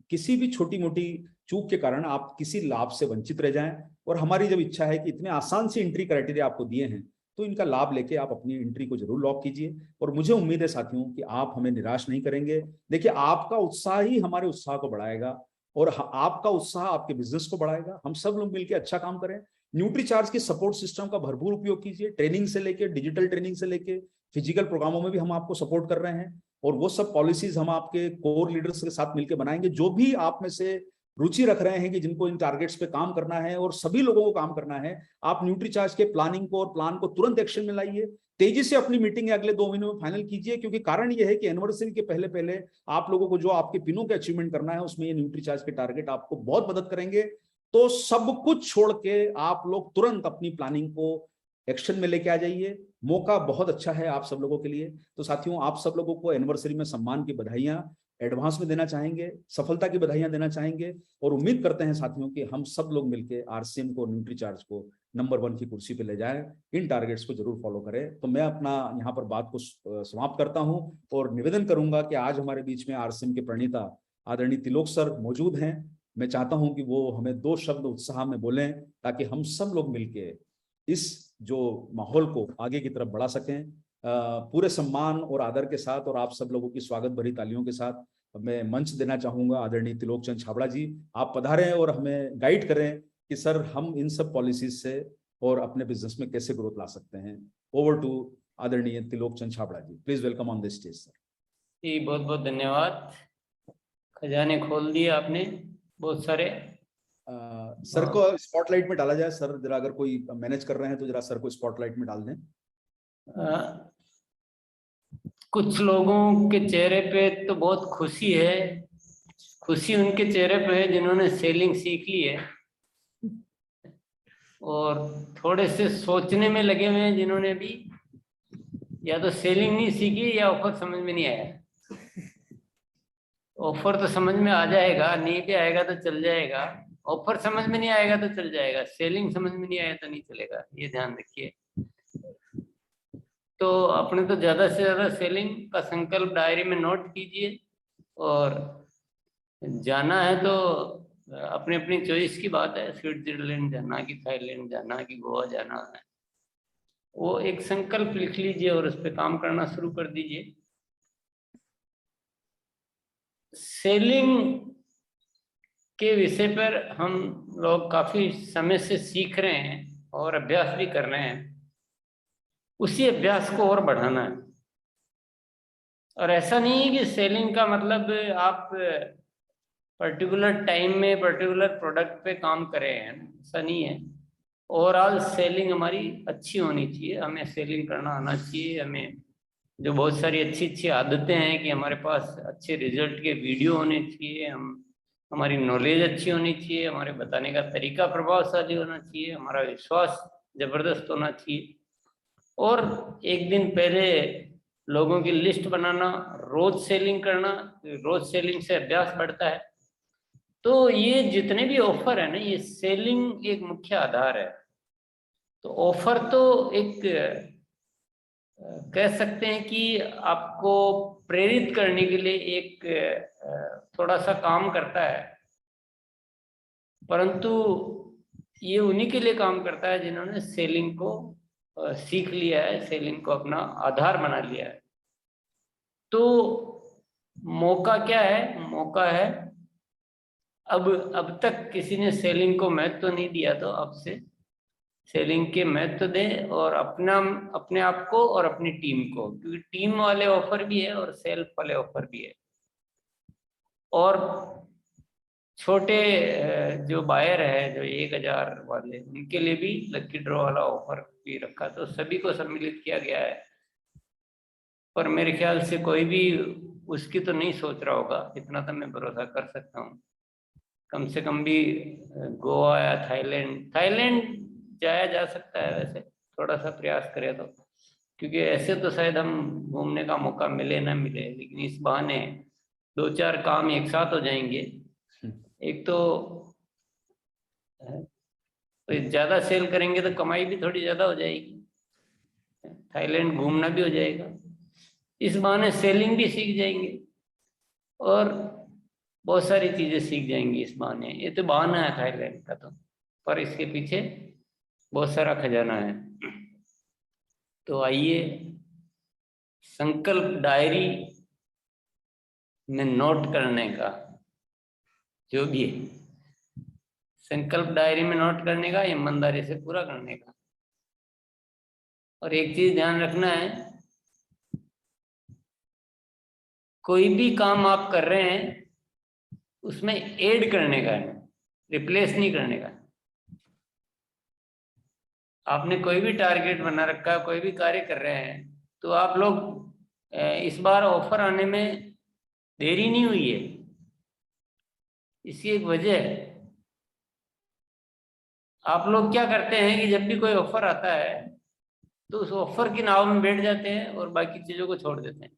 किसी भी छोटी मोटी चूक के कारण आप किसी लाभ से वंचित रह जाएं। और हमारी जब इच्छा है कि इतने आसान से एंट्री क्राइटेरिया आपको दिए हैं, तो इनका लाभ लेके आप अपनी एंट्री को जरूर लॉक कीजिए। और मुझे उम्मीद है साथियों कि आप हमें निराश नहीं करेंगे। देखिए, आपका उत्साह ही हमारे उत्साह को बढ़ाएगा, और आपका उत्साह आपके बिजनेस को बढ़ाएगा। हम सब लोग मिलकर अच्छा काम करें। न्यूट्रीचार्ज की सपोर्ट सिस्टम का भरपूर उपयोग कीजिए। ट्रेनिंग से लेके, डिजिटल ट्रेनिंग से लेके, फिजिकल प्रोग्रामों में भी हम आपको सपोर्ट कर रहे हैं। और वो सब पॉलिसीज हम आपके कोर लीडर्स के साथ मिलकर बनाएंगे। जो भी आप में से रुचि रख रहे हैं कि जिनको इन टारगेट्स पे काम करना है, और सभी लोगों को काम करना है, आप न्यूट्रीचार्ज के प्लानिंग को और प्लान को तुरंत एक्शन में लाइए। तेजी से अपनी मीटिंग अगले 2 महीनों में फाइनल कीजिए। क्योंकि कारण यह है कि एनिवर्सरी के पहले पहले आप लोगों को जो आपके पिनों के अचीवमेंट करना है, उसमें ये न्यूट्रीचार्ज के टारगेट आपको बहुत मदद करेंगे। तो सब कुछ छोड़ के आप लोग तुरंत अपनी प्लानिंग को एक्शन में लेके आ जाइए। मौका बहुत अच्छा है आप सब लोगों के लिए। तो साथियों, आप सब लोगों को एनिवर्सरी में सम्मान की बधाइयां एडवांस में देना चाहेंगे, सफलता की बधाइयां देना चाहेंगे। और उम्मीद करते हैं साथियों कि हम सब लोग मिलकर आरसीएम को, न्यूट्रीचार्ज को नंबर 1 की कुर्सी पे ले जाएं। इन टारगेट्स को जरूर फॉलो करें। तो मैं अपना यहाँ पर बात को समाप्त करता हूँ और निवेदन करूंगा कि आज हमारे बीच में आरसीएम के प्रणेता आदरणीय तिलोक सर मौजूद हैं। मैं चाहता हूं कि वो हमें 2 शब्द उत्साह में बोलें, ताकि हम सब लोग मिलके इस जो माहौल को आगे की तरफ बढ़ा सकें। पूरे सम्मान और आदर के साथ और आप सब लोगों की स्वागत भरी तालियों के साथ मैं मंच देना चाहूंगा आदरणीय तिलोक चंद छाबड़ा जी। आप पधारें और हमें गाइड करें कि सर हम इन सब पॉलिसीज से और अपने बिजनेस में कैसे ग्रोथ ला सकते हैं। ओवर टू आदरणीय Tilok Chand Chhabra ji, please welcome on this stage sir. जी, बहुत बहुत धन्यवाद। खजाने खोल दिए आपने बहुत सारे। सर को स्पॉटलाइट में डाला जाए। सर जरा अगर कोई मैनेज कर रहे हैं तो जरा सर को स्पॉटलाइट में डाल दें। कुछ लोगों के चेहरे पे तो बहुत खुशी है, खुशी उनके चेहरे पे है जिन्होंने सेलिंग सीख ली है, और थोड़े से सोचने में लगे हुए हैं जिन्होंने भी या तो सेलिंग नहीं सीखी या ऑफर समझ में नहीं आया। ऑफर तो समझ में आ जाएगा, नहीं भी आएगा तो चल जाएगा। ऑफर समझ में नहीं आएगा तो चल जाएगा, सेलिंग समझ में नहीं आया तो नहीं चलेगा, ये ध्यान रखिए। तो अपने तो ज्यादा से ज्यादा सेलिंग का संकल्प डायरी में नोट कीजिए, और जाना है तो अपनी अपनी चॉइस की बात है, स्विट्जरलैंड जाना कि थाईलैंड जाना कि गोवा जाना है, वो एक संकल्प लिख लीजिए और उस पर काम करना शुरू कर दीजिए। सेलिंग के विषय पर हम लोग काफी समय से सीख रहे हैं और अभ्यास भी कर रहे हैं, उसी अभ्यास को और बढ़ाना है। और ऐसा नहीं है कि सेलिंग का मतलब आप पर्टिकुलर टाइम में पर्टिकुलर प्रोडक्ट पे काम करें, ऐसा नहीं है। ओवरऑल सेलिंग हमारी अच्छी होनी चाहिए, हमें सेलिंग करना आना चाहिए। हमें जो बहुत सारी अच्छी अच्छी आदतें हैं कि हमारे पास अच्छे रिजल्ट के वीडियो होने चाहिए, हमारी नॉलेज अच्छी होनी चाहिए, हमारे बताने का तरीका प्रभावशाली होना चाहिए, हमारा विश्वास जबरदस्त होना चाहिए। और एक दिन पहले लोगों की लिस्ट बनाना, रोज सेलिंग करना, रोज सेलिंग से अभ्यास बढ़ता है। तो ये जितने भी ऑफर है ना, ये सेलिंग एक मुख्य आधार है। तो ऑफर तो एक कह सकते हैं कि आपको प्रेरित करने के लिए एक थोड़ा सा काम करता है, परंतु ये उन्हीं के लिए काम करता है जिन्होंने सेलिंग को सीख लिया है, सेलिंग को अपना आधार बना लिया है। तो मौका क्या है? मौका है, अब तक किसी ने सेलिंग को महत्व नहीं दिया, तो अब से सेलिंग के महत्व दें, और अपने आप को और अपनी टीम को, क्योंकि टीम वाले ऑफर भी है और सेल्फ वाले ऑफर भी है। और छोटे जो बायर है, जो 1000 वाले, उनके लिए भी लकी ड्रॉ वाला ऑफर भी रखा, तो सभी को सम्मिलित किया गया है। पर मेरे ख्याल से कोई भी उसकी तो नहीं सोच रहा होगा, इतना तो मैं भरोसा कर सकता हूँ। कम से कम भी गोवा या थाईलैंड जाया जा सकता है वैसे, थोड़ा सा प्रयास करें तो, क्योंकि ऐसे तो शायद हम घूमने का मौका मिले ना मिले, लेकिन इस बहाने 2-4 काम एक साथ हो जाएंगे। एक तो ज्यादा सेल करेंगे तो कमाई भी थोड़ी ज्यादा हो जाएगी, थाईलैंड घूमना भी हो जाएगा, इस बहाने सेलिंग भी सीख जाएंगे और बहुत सारी चीजें सीख जाएंगी इस बहाने। ये तो बहाना है थाईलैंड का, तो पर इसके पीछे बहुत सारा खजाना है। तो आइए संकल्प डायरी में नोट करने का, जो भी है संकल्प डायरी में नोट करने का, ईमानदारी से पूरा करने का। और एक चीज ध्यान रखना है, कोई भी काम आप कर रहे हैं उसमें ऐड करने का है, रिप्लेस नहीं करने का। आपने कोई भी टारगेट बना रखा है, कोई भी कार्य कर रहे हैं, तो आप लोग इस बार ऑफर आने में देरी नहीं हुई है, इसकी एक वजह है। आप लोग क्या करते हैं कि जब भी कोई ऑफर आता है तो उस ऑफर की नाव में बैठ जाते हैं और बाकी चीजों को छोड़ देते हैं,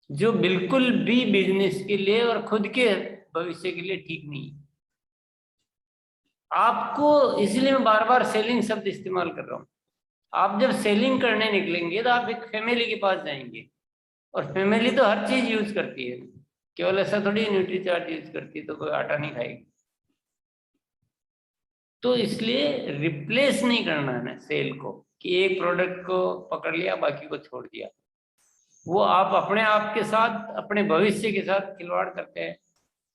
जो बिल्कुल भी बिजनेस के लिए और खुद के भविष्य के लिए ठीक नहीं है। आपको, इसलिए मैं बार बार सेलिंग शब्द इस्तेमाल कर रहा हूँ। आप जब सेलिंग करने निकलेंगे तो आप एक फैमिली के पास जाएंगे, और फैमिली तो हर चीज यूज करती है, केवल ऐसा थोड़ी न्यूट्रीचार्ज यूज करती है तो कोई आटा नहीं खाएगी। तो इसलिए रिप्लेस नहीं करना है ना सेल को, कि एक प्रोडक्ट को पकड़ लिया बाकी को छोड़ दिया। वो आप अपने आप के साथ, अपने भविष्य के साथ खिलवाड़ करते हैं,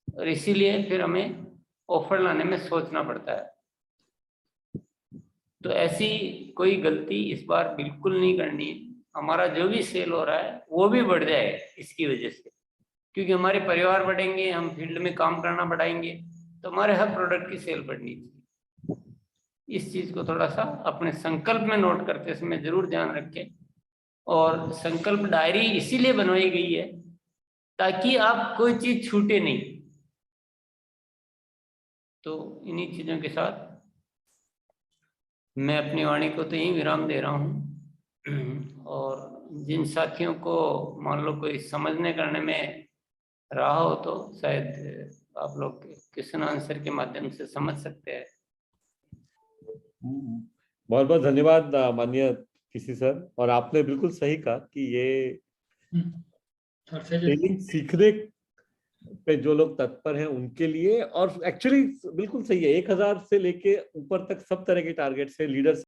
और इसीलिए फिर हमें ऑफर लाने में सोचना पड़ता है। तो ऐसी कोई गलती इस बार बिल्कुल नहीं करनी है। हमारा जो भी सेल हो रहा है वो भी बढ़ जाए इसकी वजह से, क्योंकि हमारे परिवार बढ़ेंगे, हम फील्ड में काम करना बढ़ाएंगे, तो हमारे हर प्रोडक्ट की सेल बढ़नी चाहिए। इस चीज को थोड़ा सा अपने संकल्प में नोट करते समय जरूर ध्यान रखें। और संकल्प डायरी इसीलिए बनवाई गई है ताकि आप कोई चीज छूटे नहीं। तो इन्हीं चीजों के साथ मैं अपनी वाणी को तो यहीं विराम दे रहा हूँ। और जिन साथियों को मान लो कोई समझने करने में रहा हो तो शायद आप लोग क्वेश्चन आंसर के माध्यम से समझ सकते हैं। बहुत बहुत धन्यवाद माननीय किसी सर। और आपने बिल्कुल सही कहा कि ये ट्रेनिंग सीखने पे जो लोग तत्पर हैं उनके लिए, और एक्चुअली बिल्कुल सही है, 1000 से लेके ऊपर तक सब तरह के टारगेट्स है लीडर्स